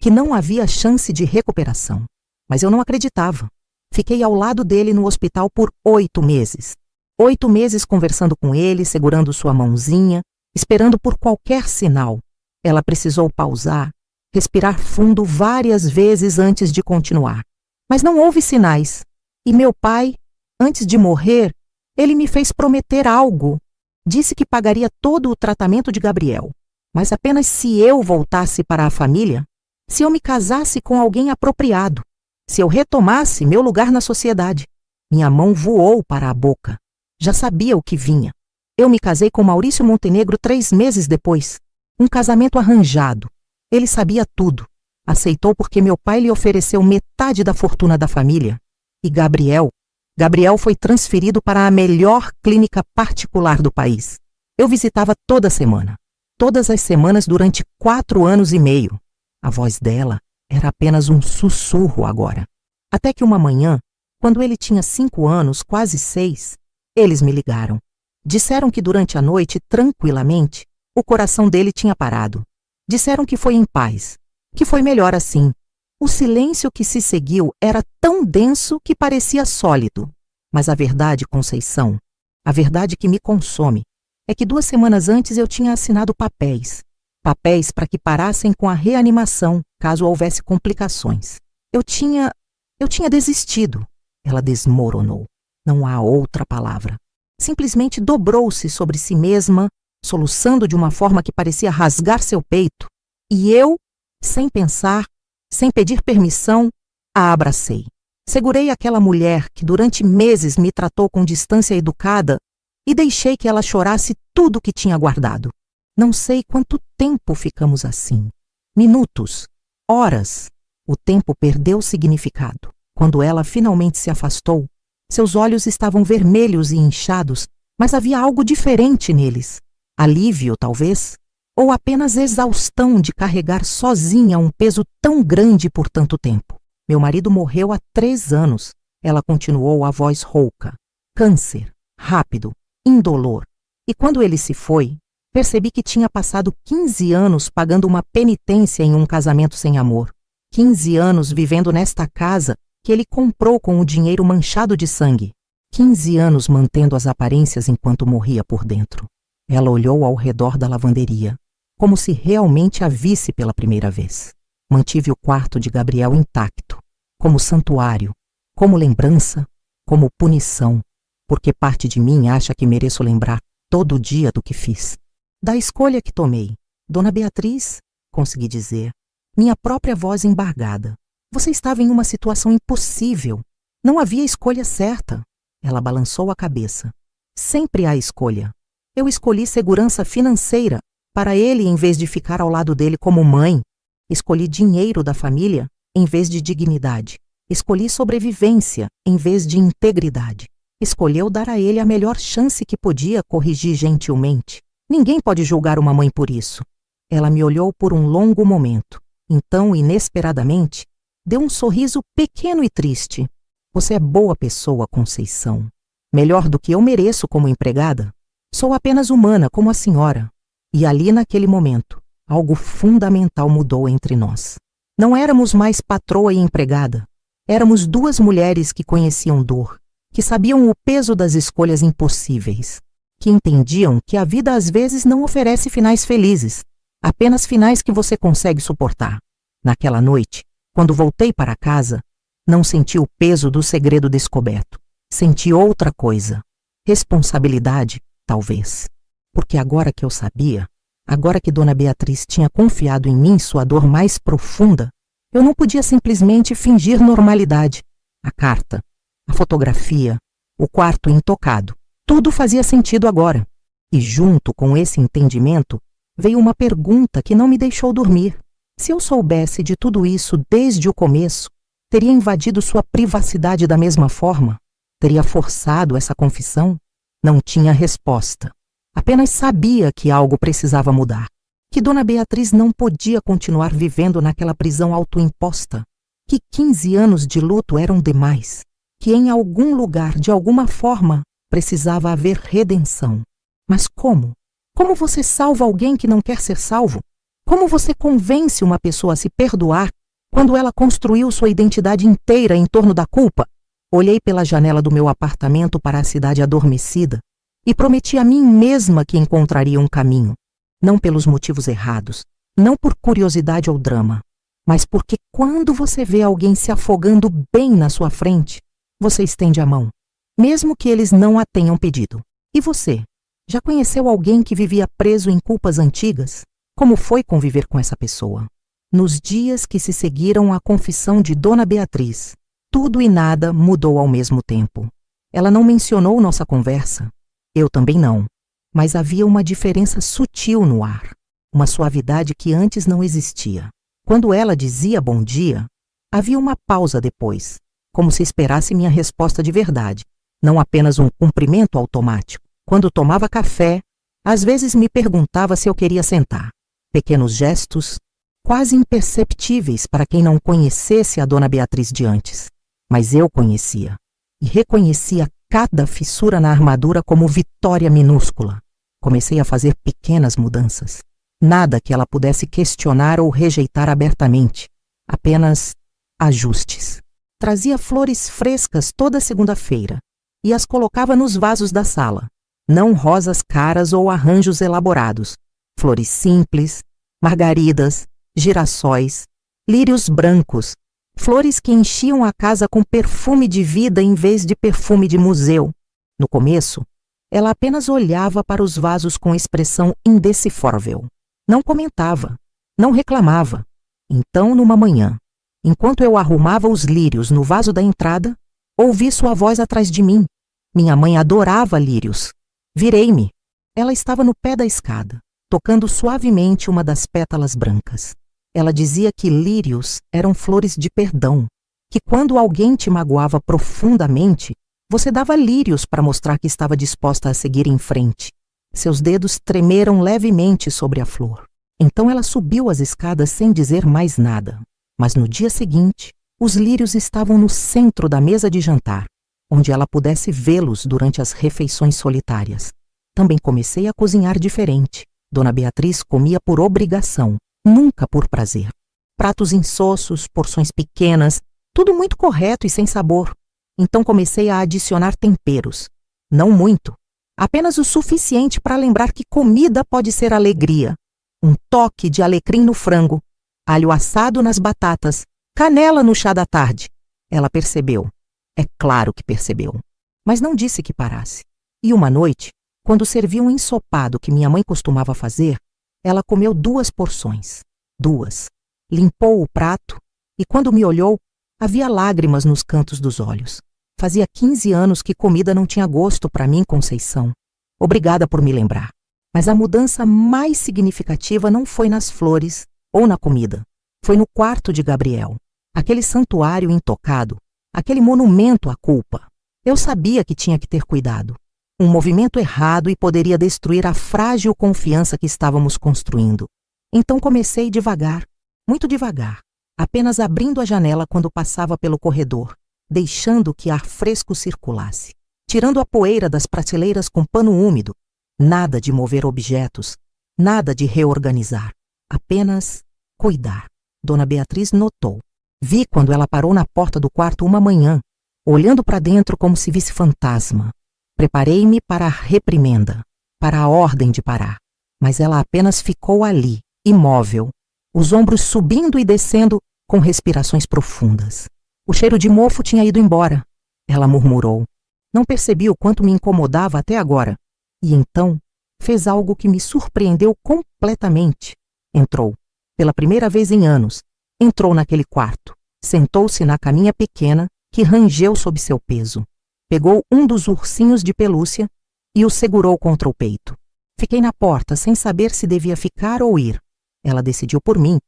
que não havia chance de recuperação. Mas eu não acreditava. Fiquei ao lado dele no hospital por 8 meses. 8 meses conversando com ele, segurando sua mãozinha, esperando por qualquer sinal. Ela precisou pausar, respirar fundo várias vezes antes de continuar. Mas não houve sinais. E meu pai, antes de morrer, ele me fez prometer algo. Disse que pagaria todo o tratamento de Gabriel, mas apenas se eu voltasse para a família, se eu me casasse com alguém apropriado, se eu retomasse meu lugar na sociedade. Minha mão voou para a boca. Já sabia o que vinha. Eu me casei com Maurício Montenegro 3 meses depois. Um casamento arranjado. Ele sabia tudo. Aceitou porque meu pai lhe ofereceu metade da fortuna da família. E Gabriel foi transferido para a melhor clínica particular do país. Eu visitava toda semana. Todas as semanas durante 4 anos e meio. A voz dela era apenas um sussurro agora. Até que uma manhã, quando ele tinha 5 anos, quase 6, eles me ligaram. Disseram que durante a noite, tranquilamente, o coração dele tinha parado. Disseram que foi em paz, que foi melhor assim. O silêncio que se seguiu era tão denso que parecia sólido. Mas a verdade, Conceição, a verdade que me consome, é que 2 semanas antes eu tinha assinado papéis. Papéis para que parassem com a reanimação, caso houvesse complicações. Eu tinha desistido. Ela desmoronou. Não há outra palavra. Simplesmente dobrou-se sobre si mesma, soluçando de uma forma que parecia rasgar seu peito. E eu, sem pensar, sem pedir permissão, a abracei. Segurei aquela mulher que durante meses me tratou com distância educada e deixei que ela chorasse tudo o que tinha guardado. Não sei quanto tempo ficamos assim. Minutos, horas. O tempo perdeu significado. Quando ela finalmente se afastou, seus olhos estavam vermelhos e inchados, mas havia algo diferente neles. Alívio, talvez, ou apenas exaustão de carregar sozinha um peso tão grande por tanto tempo. Meu marido morreu há 3 anos. Ela continuou, a voz rouca. Câncer, rápido, indolor. E quando ele se foi, percebi que tinha passado 15 anos pagando uma penitência em um casamento sem amor. 15 anos vivendo nesta casa que ele comprou com o dinheiro manchado de sangue. 15 anos mantendo as aparências enquanto morria por dentro. Ela olhou ao redor da lavanderia, como se realmente a visse pela primeira vez. Mantive o quarto de Gabriel intacto, como santuário, como lembrança, como punição, porque parte de mim acha que mereço lembrar todo dia do que fiz. Da escolha que tomei. Dona Beatriz, consegui dizer, minha própria voz embargada. Você estava em uma situação impossível. Não havia escolha certa. Ela balançou a cabeça. Sempre há escolha. Eu escolhi segurança financeira para ele em vez de ficar ao lado dele como mãe. Escolhi dinheiro da família em vez de dignidade. Escolhi sobrevivência em vez de integridade. Escolheu dar a ele a melhor chance que podia corrigir gentilmente. Ninguém pode julgar uma mãe por isso. Ela me olhou por um longo momento. Então, inesperadamente, deu um sorriso pequeno e triste. Você é boa pessoa, Conceição. Melhor do que eu mereço como empregada. Sou apenas humana, como a senhora. E ali, naquele momento, algo fundamental mudou entre nós. Não éramos mais patroa e empregada. Éramos 2 mulheres que conheciam dor, que sabiam o peso das escolhas impossíveis, que entendiam que a vida às vezes não oferece finais felizes, apenas finais que você consegue suportar. Naquela noite, quando voltei para casa, não senti o peso do segredo descoberto. Senti outra coisa. Responsabilidade, talvez. Porque agora que eu sabia, agora que Dona Beatriz tinha confiado em mim sua dor mais profunda, eu não podia simplesmente fingir normalidade. A carta, a fotografia, o quarto intocado, tudo fazia sentido agora. E junto com esse entendimento, veio uma pergunta que não me deixou dormir. Se eu soubesse de tudo isso desde o começo, teria invadido sua privacidade da mesma forma? Teria forçado essa confissão? Não tinha resposta. Apenas sabia que algo precisava mudar. Que Dona Beatriz não podia continuar vivendo naquela prisão autoimposta. que 15 anos de luto eram demais, que em algum lugar, de alguma forma, precisava haver redenção. Mas como? Como você salva alguém que não quer ser salvo? Como você convence uma pessoa a se perdoar quando ela construiu sua identidade inteira em torno da culpa? Olhei pela janela do meu apartamento para a cidade adormecida e prometi a mim mesma que encontraria um caminho. Não pelos motivos errados, não por curiosidade ou drama, mas porque quando você vê alguém se afogando bem na sua frente, você estende a mão, mesmo que eles não a tenham pedido. E você? Já conheceu alguém que vivia preso em culpas antigas? Como foi conviver com essa pessoa? Nos dias que se seguiram à confissão de Dona Beatriz, tudo e nada mudou ao mesmo tempo. Ela não mencionou nossa conversa. Eu também não. Mas havia uma diferença sutil no ar, uma suavidade que antes não existia. Quando ela dizia bom dia, havia uma pausa depois, como se esperasse minha resposta de verdade, não apenas um cumprimento automático. Quando tomava café, às vezes me perguntava se eu queria sentar. Pequenos gestos, quase imperceptíveis para quem não conhecesse a Dona Beatriz de antes. Mas eu conhecia, e reconhecia cada fissura na armadura como vitória minúscula. Comecei a fazer pequenas mudanças. Nada que ela pudesse questionar ou rejeitar abertamente. Apenas ajustes. Trazia flores frescas toda segunda-feira e as colocava nos vasos da sala. Não rosas caras ou arranjos elaborados. Flores simples, margaridas, girassóis, lírios brancos, flores que enchiam a casa com perfume de vida em vez de perfume de museu. No começo, ela apenas olhava para os vasos com expressão indecifrável. Não comentava, não reclamava. Então, numa manhã, enquanto eu arrumava os lírios no vaso da entrada, ouvi sua voz atrás de mim. Minha mãe adorava lírios. Virei-me. Ela estava no pé da escada, tocando suavemente uma das pétalas brancas. Ela dizia que lírios eram flores de perdão, que quando alguém te magoava profundamente, você dava lírios para mostrar que estava disposta a seguir em frente. Seus dedos tremeram levemente sobre a flor. Então ela subiu as escadas sem dizer mais nada. Mas no dia seguinte, os lírios estavam no centro da mesa de jantar, onde ela pudesse vê-los durante as refeições solitárias. Também comecei a cozinhar diferente. Dona Beatriz comia por obrigação, nunca por prazer. Pratos insossos, porções pequenas, tudo muito correto e sem sabor. Então comecei a adicionar temperos. Não muito, apenas o suficiente para lembrar que comida pode ser alegria. Um toque de alecrim no frango, alho assado nas batatas, canela no chá da tarde. Ela percebeu. É claro que percebeu. Mas não disse que parasse. E uma noite, quando serviu um ensopado que minha mãe costumava fazer, ela comeu 2 porções. 2. Limpou o prato e, quando me olhou, havia lágrimas nos cantos dos olhos. Fazia 15 anos que comida não tinha gosto para mim, Conceição. Obrigada por me lembrar. Mas a mudança mais significativa não foi nas flores ou na comida. Foi no quarto de Gabriel. Aquele santuário intocado, aquele monumento à culpa. Eu sabia que tinha que ter cuidado. Um movimento errado e poderia destruir a frágil confiança que estávamos construindo. Então comecei devagar, muito devagar, apenas abrindo a janela quando passava pelo corredor, deixando que ar fresco circulasse, tirando a poeira das prateleiras com pano úmido. Nada de mover objetos, nada de reorganizar, apenas cuidar. Dona Beatriz notou. Vi quando ela parou na porta do quarto uma manhã, olhando para dentro como se visse fantasma. Preparei-me para a reprimenda, para a ordem de parar, mas ela apenas ficou ali, imóvel, os ombros subindo e descendo com respirações profundas. O cheiro de mofo tinha ido embora. Ela murmurou. Não percebi o quanto me incomodava até agora. E então fez algo que me surpreendeu completamente. Entrou, pela primeira vez em anos, entrou naquele quarto, sentou-se na caminha pequena que rangeu sob seu peso. Pegou um dos ursinhos de pelúcia e o segurou contra o peito. Fiquei na porta sem saber se devia ficar ou ir. Ela decidiu por mim.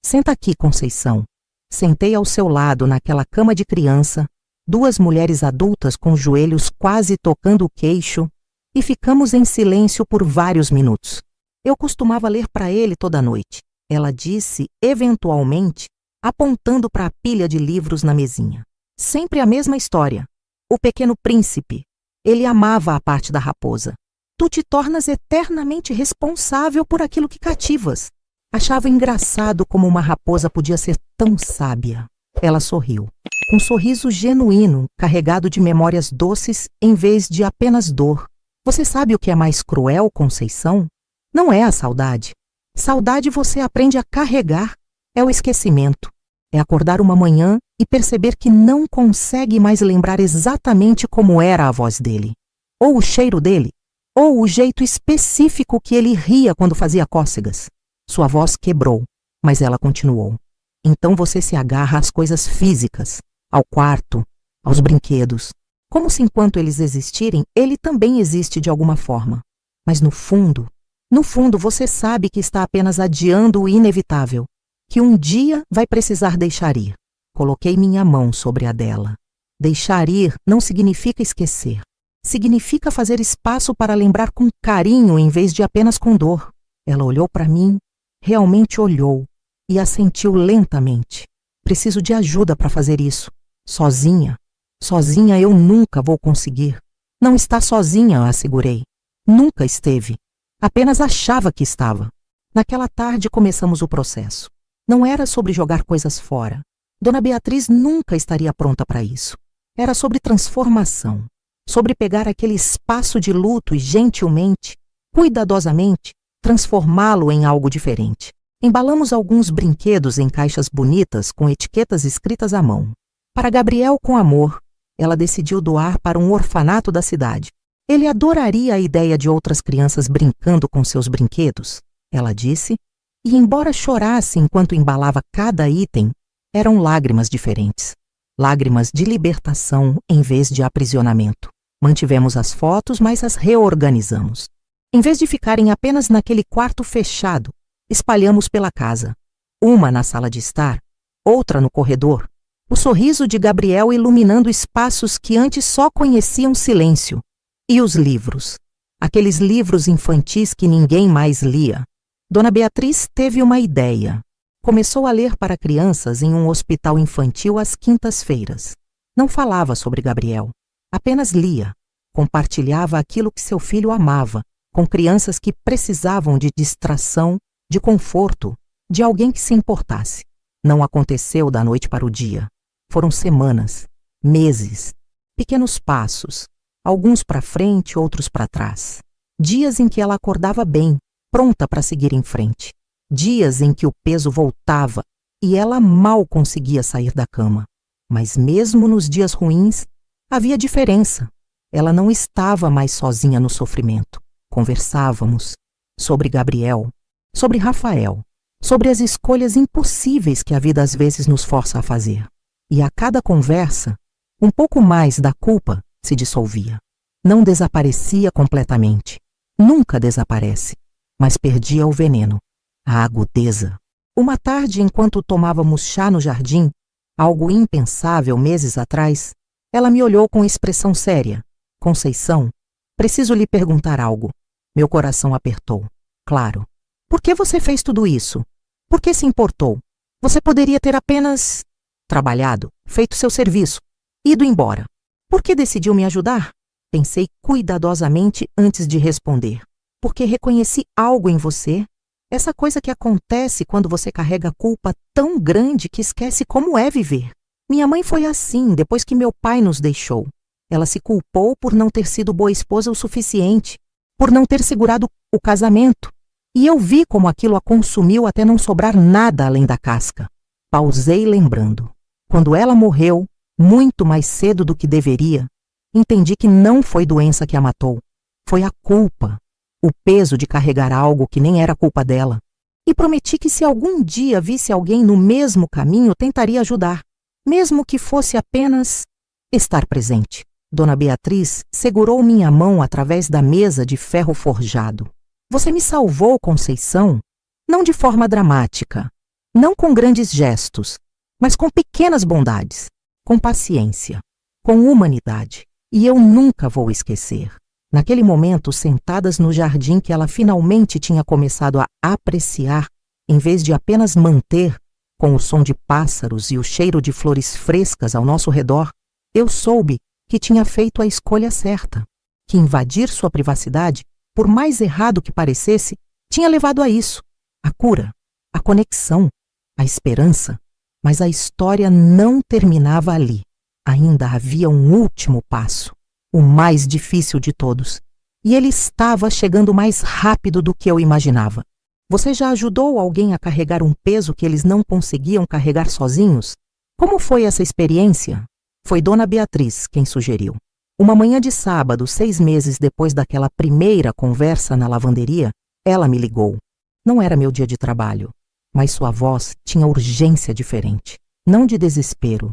Senta aqui, Conceição. Sentei ao seu lado naquela cama de criança, 2 mulheres adultas com os joelhos quase tocando o queixo, e ficamos em silêncio por vários minutos. Eu costumava ler para ele toda noite. Ela disse, eventualmente, apontando para a pilha de livros na mesinha. Sempre a mesma história. O Pequeno Príncipe. Ele amava a parte da raposa. Tu te tornas eternamente responsável por aquilo que cativas. Achava engraçado como uma raposa podia ser tão sábia. Ela sorriu. Um sorriso genuíno, carregado de memórias doces em vez de apenas dor. Você sabe o que é mais cruel, Conceição? Não é a saudade. Saudade você aprende a carregar. É o esquecimento. É acordar uma manhã e perceber que não consegue mais lembrar exatamente como era a voz dele. Ou o cheiro dele. Ou o jeito específico que ele ria quando fazia cócegas. Sua voz quebrou, mas ela continuou. Então você se agarra às coisas físicas, ao quarto, aos brinquedos. Como se enquanto eles existirem, ele também existe de alguma forma. Mas no fundo você sabe que está apenas adiando o inevitável, que um dia vai precisar deixar ir. Coloquei minha mão sobre a dela. Deixar ir não significa esquecer. Significa fazer espaço para lembrar com carinho em vez de apenas com dor. Ela olhou para mim, realmente olhou, e assentiu lentamente. Preciso de ajuda para fazer isso. Sozinha eu nunca vou conseguir. Não está sozinha, assegurei. Nunca esteve. Apenas achava que estava. Naquela tarde começamos o processo. Não era sobre jogar coisas fora. Dona Beatriz nunca estaria pronta para isso. Era sobre transformação. Sobre pegar aquele espaço de luto e gentilmente, cuidadosamente, transformá-lo em algo diferente. Embalamos alguns brinquedos em caixas bonitas com etiquetas escritas à mão. Para Gabriel, com amor, ela decidiu doar para um orfanato da cidade. Ele adoraria a ideia de outras crianças brincando com seus brinquedos, ela disse, e embora chorasse enquanto embalava cada item, eram lágrimas diferentes. Lágrimas de libertação em vez de aprisionamento. Mantivemos as fotos, mas as reorganizamos. Em vez de ficarem apenas naquele quarto fechado, espalhamos pela casa. Uma na sala de estar, outra no corredor. O sorriso de Gabriel iluminando espaços que antes só conheciam silêncio. E os livros. Aqueles livros infantis que ninguém mais lia. Dona Beatriz teve uma ideia. Começou a ler para crianças em um hospital infantil às quintas-feiras. Não falava sobre Gabriel. Apenas lia. Compartilhava aquilo que seu filho amava, com crianças que precisavam de distração, de conforto, de alguém que se importasse. Não aconteceu da noite para o dia. Foram semanas, meses, pequenos passos, alguns para frente, outros para trás. Dias em que ela acordava bem, pronta para seguir em frente. Dias em que o peso voltava e ela mal conseguia sair da cama. Mas mesmo nos dias ruins, havia diferença. Ela não estava mais sozinha no sofrimento. Conversávamos sobre Gabriel, sobre Rafael, sobre as escolhas impossíveis que a vida às vezes nos força a fazer. E a cada conversa, um pouco mais da culpa se dissolvia. Não desaparecia completamente. Nunca desaparece, mas perdia o veneno, a agudeza. Uma tarde, enquanto tomávamos chá no jardim, algo impensável meses atrás, ela me olhou com expressão séria. Conceição, preciso lhe perguntar algo. Meu coração apertou. Claro. Por que você fez tudo isso? Por que se importou? Você poderia ter apenas trabalhado, feito seu serviço, ido embora. Por que decidiu me ajudar? Pensei cuidadosamente antes de responder. Porque reconheci algo em você. Essa coisa que acontece quando você carrega culpa tão grande que esquece como é viver. Minha mãe foi assim depois que meu pai nos deixou. Ela se culpou por não ter sido boa esposa o suficiente, por não ter segurado o casamento. E eu vi como aquilo a consumiu até não sobrar nada além da casca. Pausei lembrando. Quando ela morreu, muito mais cedo do que deveria, entendi que não foi doença que a matou. Foi a culpa, o peso de carregar algo que nem era culpa dela. E prometi que se algum dia visse alguém no mesmo caminho, tentaria ajudar, mesmo que fosse apenas estar presente. Dona Beatriz segurou minha mão através da mesa de ferro forjado. Você me salvou, Conceição, não de forma dramática, não com grandes gestos, mas com pequenas bondades, com paciência, com humanidade. E eu nunca vou esquecer. Naquele momento, sentadas no jardim que ela finalmente tinha começado a apreciar, em vez de apenas manter, Com o som de pássaros e o cheiro de flores frescas ao nosso redor, eu soube que tinha feito a escolha certa, que invadir sua privacidade, por mais errado que parecesse, tinha levado a isso, a cura, a conexão, a esperança. Mas a história não terminava ali. Ainda havia um último passo, o mais difícil de todos, e ele estava chegando mais rápido do que eu imaginava. Você já ajudou alguém a carregar um peso que eles não conseguiam carregar sozinhos? Como foi essa experiência? Foi Dona Beatriz quem sugeriu. Uma manhã de sábado, 6 meses depois daquela primeira conversa na lavanderia, ela me ligou. Não era meu dia de trabalho, mas sua voz tinha urgência diferente. Não de desespero,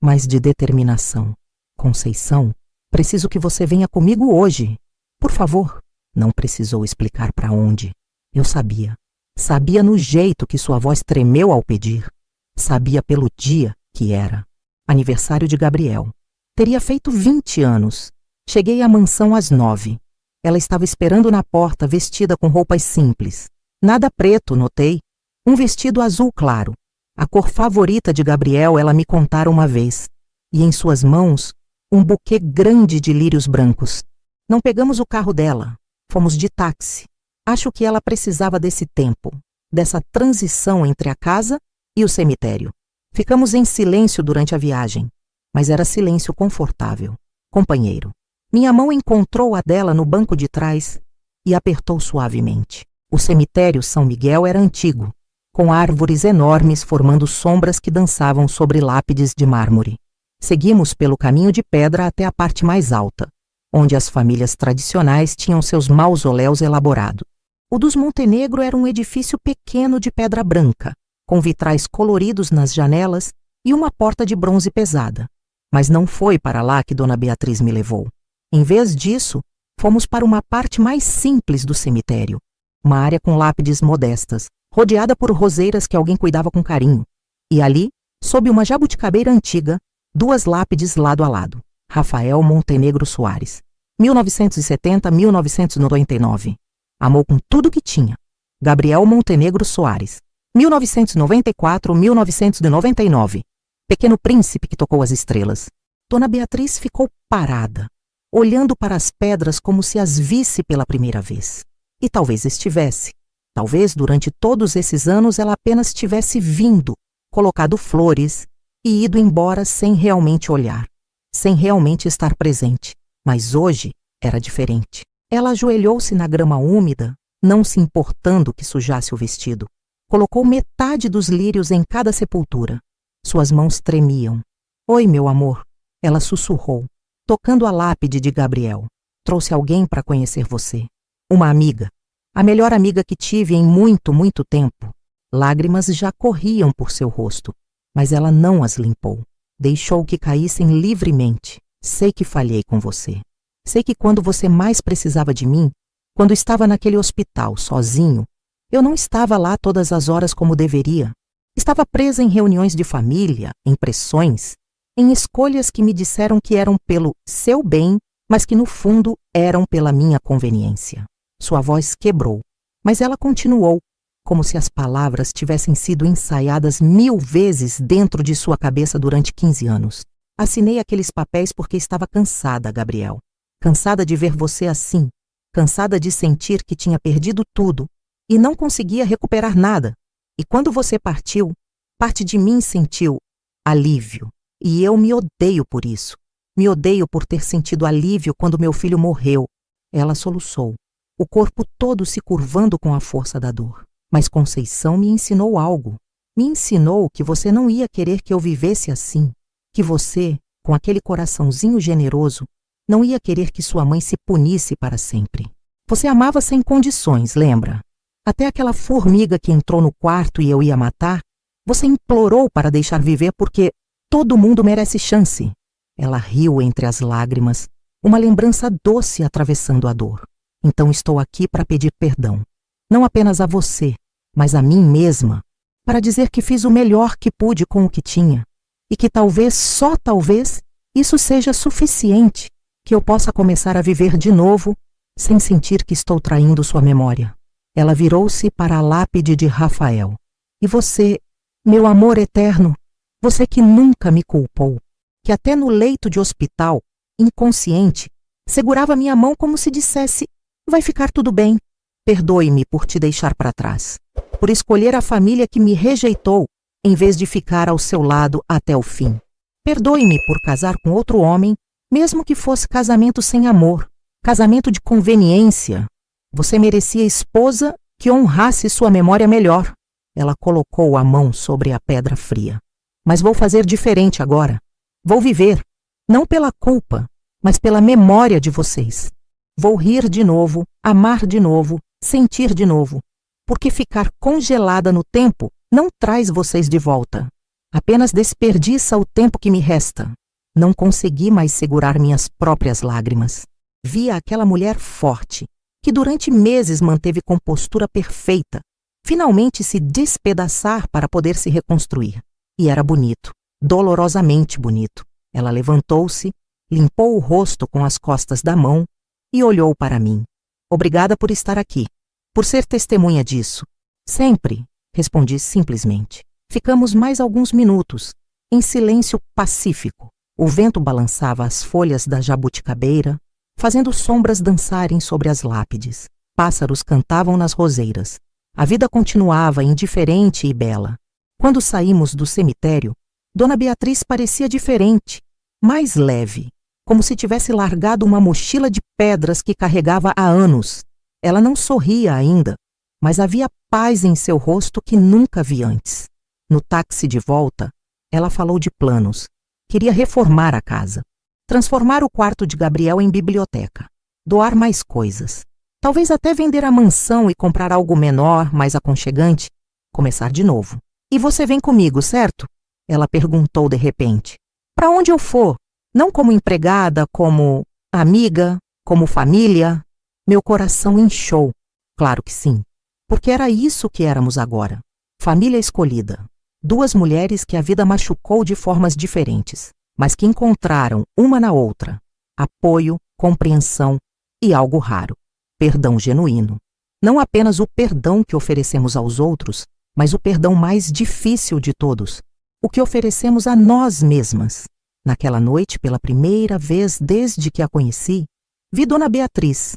mas de determinação. Conceição, preciso que você venha comigo hoje. Por favor. Não precisou explicar para onde. Eu sabia. Sabia no jeito que sua voz tremeu ao pedir. Sabia pelo dia que era. Aniversário de Gabriel. Teria feito 20 anos. Cheguei à mansão às 9. Ela estava esperando na porta, vestida com roupas simples. Nada preto, notei. Um vestido azul claro. A cor favorita de Gabriel, ela me contara uma vez. E em suas mãos, um buquê grande de lírios brancos. Não pegamos o carro dela. Fomos de táxi. Acho que ela precisava desse tempo, dessa transição entre a casa e o cemitério. Ficamos em silêncio durante a viagem, mas era silêncio confortável, companheiro. Minha mão encontrou a dela no banco de trás e apertou suavemente. O cemitério São Miguel era antigo, com árvores enormes formando sombras que dançavam sobre lápides de mármore. Seguimos pelo caminho de pedra até a parte mais alta, onde as famílias tradicionais tinham seus mausoléus elaborados. O dos Montenegro era um edifício pequeno de pedra branca, com vitrais coloridos nas janelas e uma porta de bronze pesada. Mas não foi para lá que Dona Beatriz me levou. Em vez disso, fomos para uma parte mais simples do cemitério, uma área com lápides modestas, rodeada por roseiras que alguém cuidava com carinho. E ali, sob uma jabuticabeira antiga, 2 lápides lado a lado. Rafael Montenegro Soares, 1970-1999. Amou com tudo que tinha. Gabriel Montenegro Soares, 1994-1999. Pequeno príncipe que tocou as estrelas. Dona Beatriz ficou parada, olhando para as pedras como se as visse pela primeira vez. E talvez estivesse. Talvez durante todos esses anos ela apenas tivesse vindo, colocado flores e ido embora sem realmente olhar, sem realmente estar presente. Mas hoje era diferente. Ela ajoelhou-se na grama úmida, não se importando que sujasse o vestido. Colocou metade dos lírios em cada sepultura. Suas mãos tremiam. Oi, meu amor, ela sussurrou, tocando a lápide de Gabriel. Trouxe alguém para conhecer você. Uma amiga. A melhor amiga que tive em muito, muito tempo. Lágrimas já corriam por seu rosto, mas ela não as limpou. Deixou que caíssem livremente. Sei que falhei com você. Sei que quando você mais precisava de mim, quando estava naquele hospital, sozinho, eu não estava lá todas as horas como deveria. Estava presa em reuniões de família, em pressões, em escolhas que me disseram que eram pelo seu bem, mas que no fundo eram pela minha conveniência. Sua voz quebrou, mas ela continuou, como se as palavras tivessem sido ensaiadas 1000 vezes dentro de sua cabeça durante 15 anos. Assinei aqueles papéis porque estava cansada, Gabriel. Cansada de ver você assim, cansada de sentir que tinha perdido tudo e não conseguia recuperar nada. E quando você partiu, parte de mim sentiu alívio. E eu me odeio por isso. Me odeio por ter sentido alívio quando meu filho morreu. Ela soluçou, o corpo todo se curvando com a força da dor. Mas Conceição me ensinou algo. Me ensinou que você não ia querer que eu vivesse assim. Que você, com aquele coraçãozinho generoso, não ia querer que sua mãe se punisse para sempre. Você amava sem condições, lembra? Até aquela formiga que entrou no quarto e eu ia matar, você implorou para deixar viver porque todo mundo merece chance. Ela riu entre as lágrimas, uma lembrança doce atravessando a dor. Então estou aqui para pedir perdão. Não apenas a você, mas a mim mesma, para dizer que fiz o melhor que pude com o que tinha. E que talvez, só talvez, isso seja suficiente, que eu possa começar a viver de novo, sem sentir que estou traindo sua memória. Ela virou-se para a lápide de Rafael. E você Meu amor eterno, você que nunca me culpou, que até no leito de hospital, inconsciente, segurava minha mão como se dissesse: vai ficar tudo bem. Perdoe-me por te deixar para trás, por escolher a família que me rejeitou, em vez de ficar ao seu lado até o fim. Perdoe-me por casar com outro homem, mesmo que fosse casamento sem amor, casamento de conveniência. Você merecia esposa que honrasse sua memória melhor. Ela colocou a mão sobre a pedra fria. Mas vou fazer diferente agora. Vou viver, não pela culpa, mas pela memória de vocês. Vou rir de novo, amar de novo, sentir de novo, porque ficar congelada no tempo não traz vocês de volta. Apenas desperdiça o tempo que me resta. Não consegui mais segurar minhas próprias lágrimas. Via aquela mulher forte, que durante meses manteve compostura perfeita, finalmente se despedaçar para poder se reconstruir. E era bonito, dolorosamente bonito. Ela levantou-se, limpou o rosto com as costas da mão e olhou para mim. Obrigada por estar aqui, por ser testemunha disso. Sempre, respondi simplesmente. Ficamos mais alguns minutos, em silêncio pacífico. O vento balançava as folhas da jabuticabeira, fazendo sombras dançarem sobre as lápides. Pássaros cantavam nas roseiras. A vida continuava indiferente e bela. Quando saímos do cemitério, Dona Beatriz parecia diferente, mais leve, como se tivesse largado uma mochila de pedras que carregava há anos. Ela não sorria ainda, mas havia paz em seu rosto que nunca vi antes. No táxi de volta, ela falou de planos. Queria reformar a casa, transformar o quarto de Gabriel em biblioteca, doar mais coisas, talvez até vender a mansão e comprar algo menor, mais aconchegante, começar de novo. E você vem comigo, certo? Ela perguntou de repente. Para onde eu for? Não como empregada, como amiga, como família. Meu coração inchou. Claro que sim, porque era isso que éramos agora. Família escolhida. Duas mulheres que a vida machucou de formas diferentes, mas que encontraram uma na outra apoio, compreensão e algo raro, perdão genuíno. Não apenas o perdão que oferecemos aos outros, mas o perdão mais difícil de todos, o que oferecemos a nós mesmas. Naquela noite, pela primeira vez desde que a conheci, vi Dona Beatriz.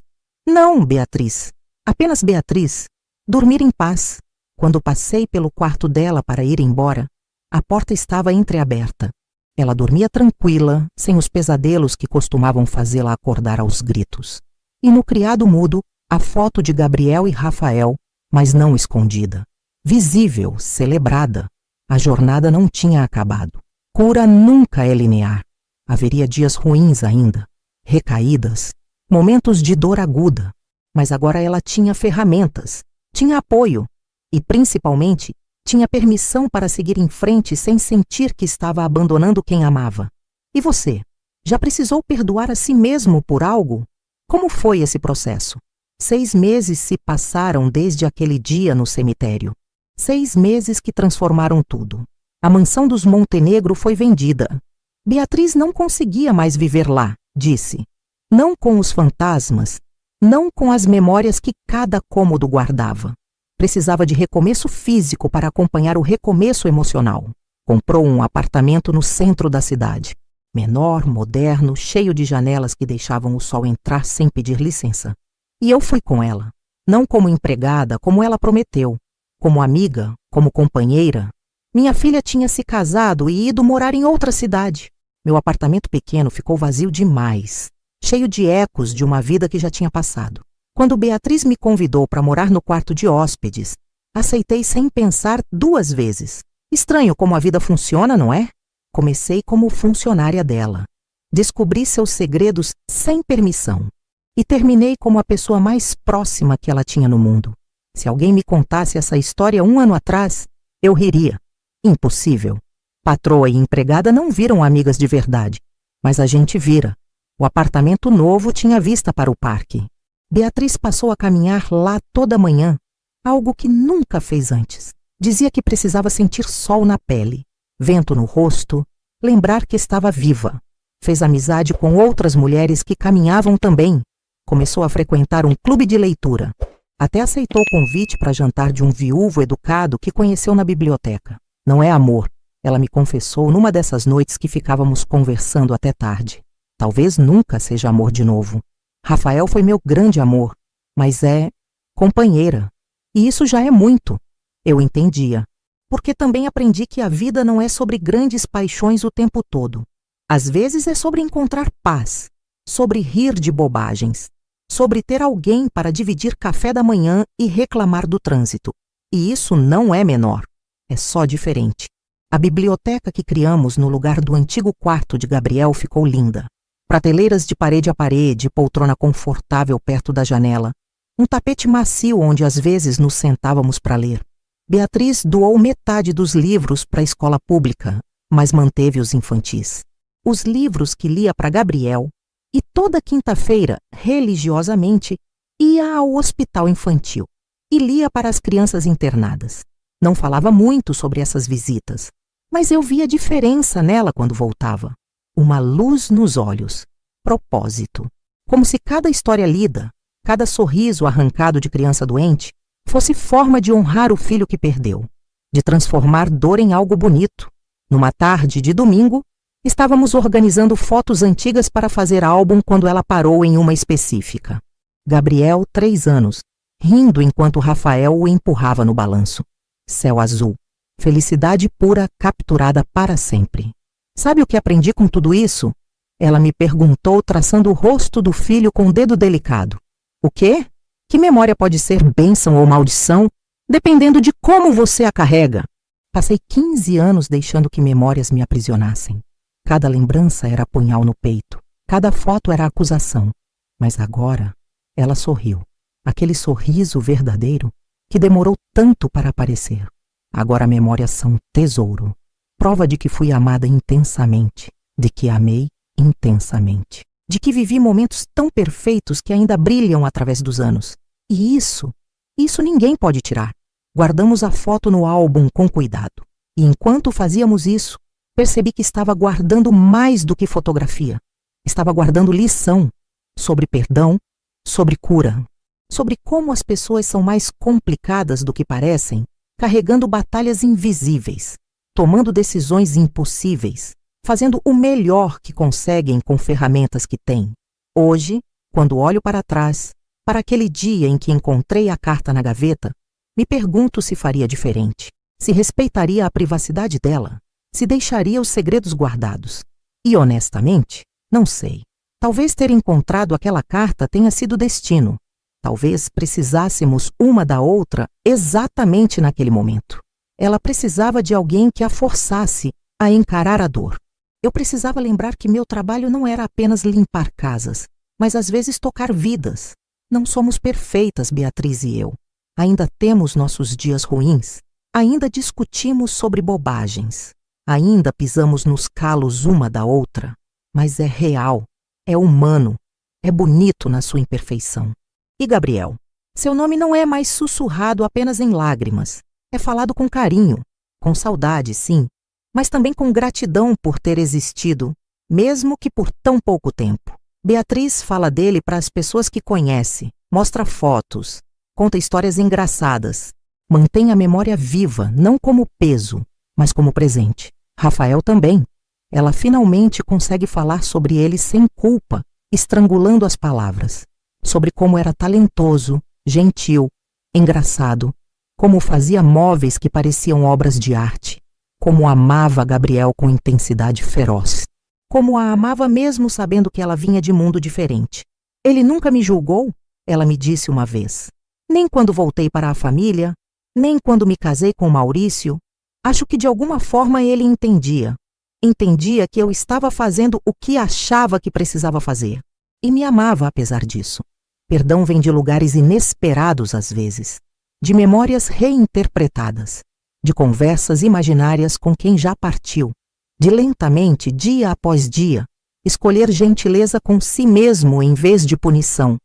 Não Beatriz, apenas Beatriz, dormir em paz. Quando passei pelo quarto dela para ir embora, a porta estava entreaberta. Ela dormia tranquila, sem os pesadelos que costumavam fazê-la acordar aos gritos. E no criado mudo, a foto de Gabriel e Rafael, mas não escondida. Visível, celebrada. A jornada não tinha acabado. Cura nunca é linear. Haveria dias ruins ainda, recaídas, momentos de dor aguda. Mas agora ela tinha ferramentas, tinha apoio. E, principalmente, tinha permissão para seguir em frente sem sentir que estava abandonando quem amava. E você? Já precisou perdoar a si mesmo por algo? Como foi esse processo? 6 meses se passaram desde aquele dia no cemitério. 6 meses que transformaram tudo. A mansão dos Montenegro foi vendida. Beatriz não conseguia mais viver lá, disse. Não com os fantasmas, não com as memórias que cada cômodo guardava. Precisava de recomeço físico para acompanhar o recomeço emocional. Comprou um apartamento no centro da cidade. Menor, moderno, cheio de janelas que deixavam o sol entrar sem pedir licença. E eu fui com ela. Não como empregada, como ela prometeu. Como amiga, como companheira. Minha filha tinha se casado e ido morar em outra cidade. Meu apartamento pequeno ficou vazio demais. Cheio de ecos de uma vida que já tinha passado. Quando Beatriz me convidou para morar no quarto de hóspedes, aceitei sem pensar 2 vezes. Estranho como a vida funciona, não é? Comecei como funcionária dela. Descobri seus segredos sem permissão. E terminei como a pessoa mais próxima que ela tinha no mundo. Se alguém me contasse essa história 1 ano atrás, eu riria. Impossível. Patroa e empregada não viram amigas de verdade, mas a gente vira. O apartamento novo tinha vista para o parque. Beatriz passou a caminhar lá toda manhã, algo que nunca fez antes. Dizia que precisava sentir sol na pele, vento no rosto, lembrar que estava viva. Fez amizade com outras mulheres que caminhavam também. Começou a frequentar um clube de leitura. Até aceitou o convite para jantar de um viúvo educado que conheceu na biblioteca. Não é amor, ela me confessou numa dessas noites que ficávamos conversando até tarde. Talvez nunca seja amor de novo. Rafael foi meu grande amor, mas é companheira. E isso já é muito. Eu entendia. Porque também aprendi que a vida não é sobre grandes paixões o tempo todo. Às vezes é sobre encontrar paz, sobre rir de bobagens, sobre ter alguém para dividir café da manhã e reclamar do trânsito. E isso não é menor, é só diferente. A biblioteca que criamos no lugar do antigo quarto de Gabriel ficou linda. Prateleiras de parede a parede, poltrona confortável perto da janela, um tapete macio onde às vezes nos sentávamos para ler. Beatriz doou metade dos livros para a escola pública, mas manteve os infantis. Os livros que lia para Gabriel, e toda quinta-feira, religiosamente, ia ao hospital infantil e lia para as crianças internadas. Não falava muito sobre essas visitas, mas eu via diferença nela quando voltava. Uma luz nos olhos, propósito, como se cada história lida, cada sorriso arrancado de criança doente, fosse forma de honrar o filho que perdeu, de transformar dor em algo bonito. Numa tarde de domingo, estávamos organizando fotos antigas para fazer álbum quando ela parou em uma específica. Gabriel, 3 anos, rindo enquanto Rafael o empurrava no balanço. Céu azul, felicidade pura capturada para sempre. Sabe o que aprendi com tudo isso? Ela me perguntou, traçando o rosto do filho com o dedo delicado. O quê? Que memória pode ser bênção ou maldição, dependendo de como você a carrega? Passei 15 anos deixando que memórias me aprisionassem. Cada lembrança era punhal no peito, cada foto era acusação. Mas agora, ela sorriu. Aquele sorriso verdadeiro que demorou tanto para aparecer. Agora memórias são tesouro. Prova de que fui amada intensamente, de que amei intensamente, de que vivi momentos tão perfeitos que ainda brilham através dos anos. E isso ninguém pode tirar. Guardamos a foto no álbum com cuidado. E enquanto fazíamos isso, percebi que estava guardando mais do que fotografia. Estava guardando lição sobre perdão, sobre cura, sobre como as pessoas são mais complicadas do que parecem, carregando batalhas invisíveis, tomando decisões impossíveis, fazendo o melhor que conseguem com ferramentas que têm. Hoje, quando olho para trás, para aquele dia em que encontrei a carta na gaveta, me pergunto se faria diferente, se respeitaria a privacidade dela, se deixaria os segredos guardados. E, honestamente, não sei. Talvez ter encontrado aquela carta tenha sido destino. Talvez precisássemos uma da outra exatamente naquele momento. Ela precisava de alguém que a forçasse a encarar a dor. Eu precisava lembrar que meu trabalho não era apenas limpar casas, mas às vezes tocar vidas. Não somos perfeitas, Beatriz e eu. Ainda temos nossos dias ruins. Ainda discutimos sobre bobagens. Ainda pisamos nos calos uma da outra. Mas é real, é humano, é bonito na sua imperfeição. E Gabriel, seu nome não é mais sussurrado apenas em lágrimas. É falado com carinho, com saudade, sim, mas também com gratidão por ter existido, mesmo que por tão pouco tempo. Beatriz fala dele para as pessoas que conhece, mostra fotos, conta histórias engraçadas, mantém a memória viva, não como peso, mas como presente. Rafael também. Ela finalmente consegue falar sobre ele sem culpa, estrangulando as palavras, sobre como era talentoso, gentil, engraçado, como fazia móveis que pareciam obras de arte, como amava Gabriel com intensidade feroz, como a amava mesmo sabendo que ela vinha de mundo diferente. Ele nunca me julgou, ela me disse uma vez. Nem quando voltei para a família, nem quando me casei com Maurício. Acho que de alguma forma ele entendia. Entendia que eu estava fazendo o que achava que precisava fazer. E me amava apesar disso. Perdão vem de lugares inesperados às vezes, de memórias reinterpretadas, de conversas imaginárias com quem já partiu, de lentamente, dia após dia, escolher gentileza com si mesmo em vez de punição.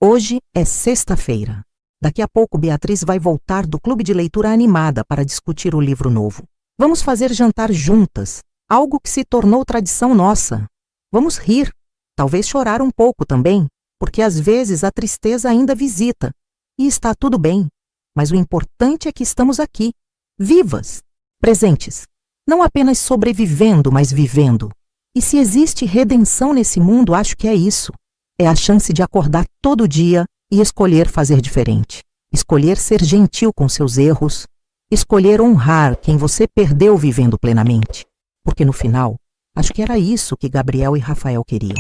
Hoje é sexta-feira. Daqui a pouco Beatriz vai voltar do clube de leitura animada para discutir o livro novo. Vamos fazer jantar juntas, algo que se tornou tradição nossa. Vamos rir, talvez chorar um pouco também, porque às vezes a tristeza ainda visita. E está tudo bem, mas o importante é que estamos aqui, vivas, presentes. Não apenas sobrevivendo, mas vivendo. E se existe redenção nesse mundo, acho que é isso. É a chance de acordar todo dia e escolher fazer diferente. Escolher ser gentil com seus erros. Escolher honrar quem você perdeu vivendo plenamente. Porque no final, acho que era isso que Gabriel e Rafael queriam.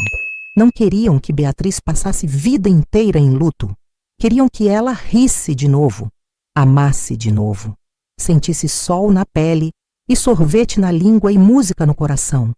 Não queriam que Beatriz passasse vida inteira em luto. Queriam que ela risse de novo, amasse de novo, sentisse sol na pele e sorvete na língua e música no coração.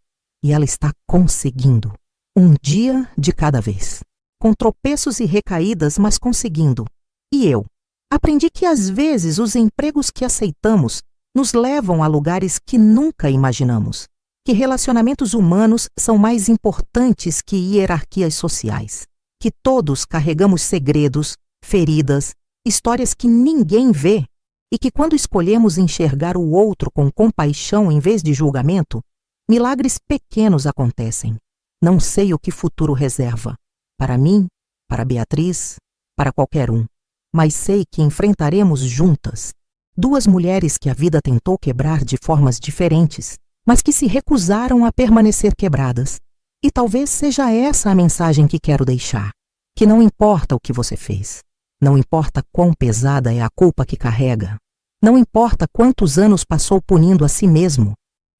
E ela está conseguindo. Um dia de cada vez. Com tropeços e recaídas, mas conseguindo. E eu? Aprendi que às vezes os empregos que aceitamos nos levam a lugares que nunca imaginamos. Que relacionamentos humanos são mais importantes que hierarquias sociais. Que todos carregamos segredos, feridas, histórias que ninguém vê. E que quando escolhemos enxergar o outro com compaixão em vez de julgamento, milagres pequenos acontecem. Não sei o que futuro reserva. Para mim, para Beatriz, para qualquer um. Mas sei que enfrentaremos juntas. Duas mulheres que a vida tentou quebrar de formas diferentes, mas que se recusaram a permanecer quebradas. E talvez seja essa a mensagem que quero deixar. Que não importa o que você fez. Não importa quão pesada é a culpa que carrega. Não importa quantos anos passou punindo a si mesmo.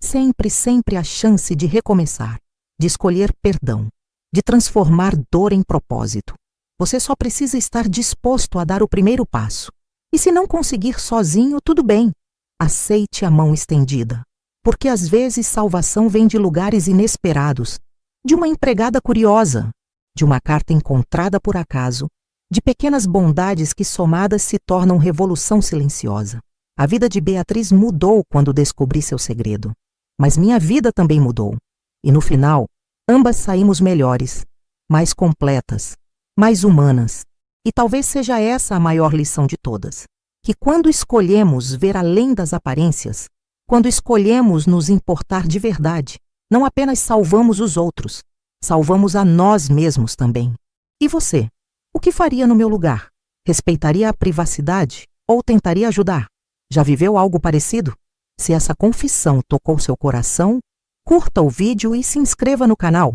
Sempre há chance de recomeçar, de escolher perdão, de transformar dor em propósito. Você só precisa estar disposto a dar o primeiro passo. E se não conseguir sozinho, tudo bem. Aceite a mão estendida. Porque às vezes salvação vem de lugares inesperados, de uma empregada curiosa, de uma carta encontrada por acaso, de pequenas bondades que somadas se tornam revolução silenciosa. A vida de Beatriz mudou quando descobri seu segredo. Mas minha vida também mudou. E no final, ambas saímos melhores, mais completas, mais humanas. E talvez seja essa a maior lição de todas. Que quando escolhemos ver além das aparências, quando escolhemos nos importar de verdade, não apenas salvamos os outros, salvamos a nós mesmos também. E você? O que faria no meu lugar? Respeitaria a privacidade ou tentaria ajudar? Já viveu algo parecido? Se essa confissão tocou seu coração, curta o vídeo e se inscreva no canal.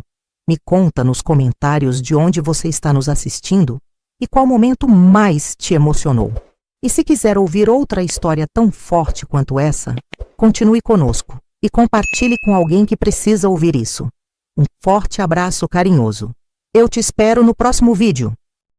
Me conta nos comentários de onde você está nos assistindo e qual momento mais te emocionou. E se quiser ouvir outra história tão forte quanto essa, continue conosco e compartilhe com alguém que precisa ouvir isso. Um forte abraço carinhoso. Eu te espero no próximo vídeo.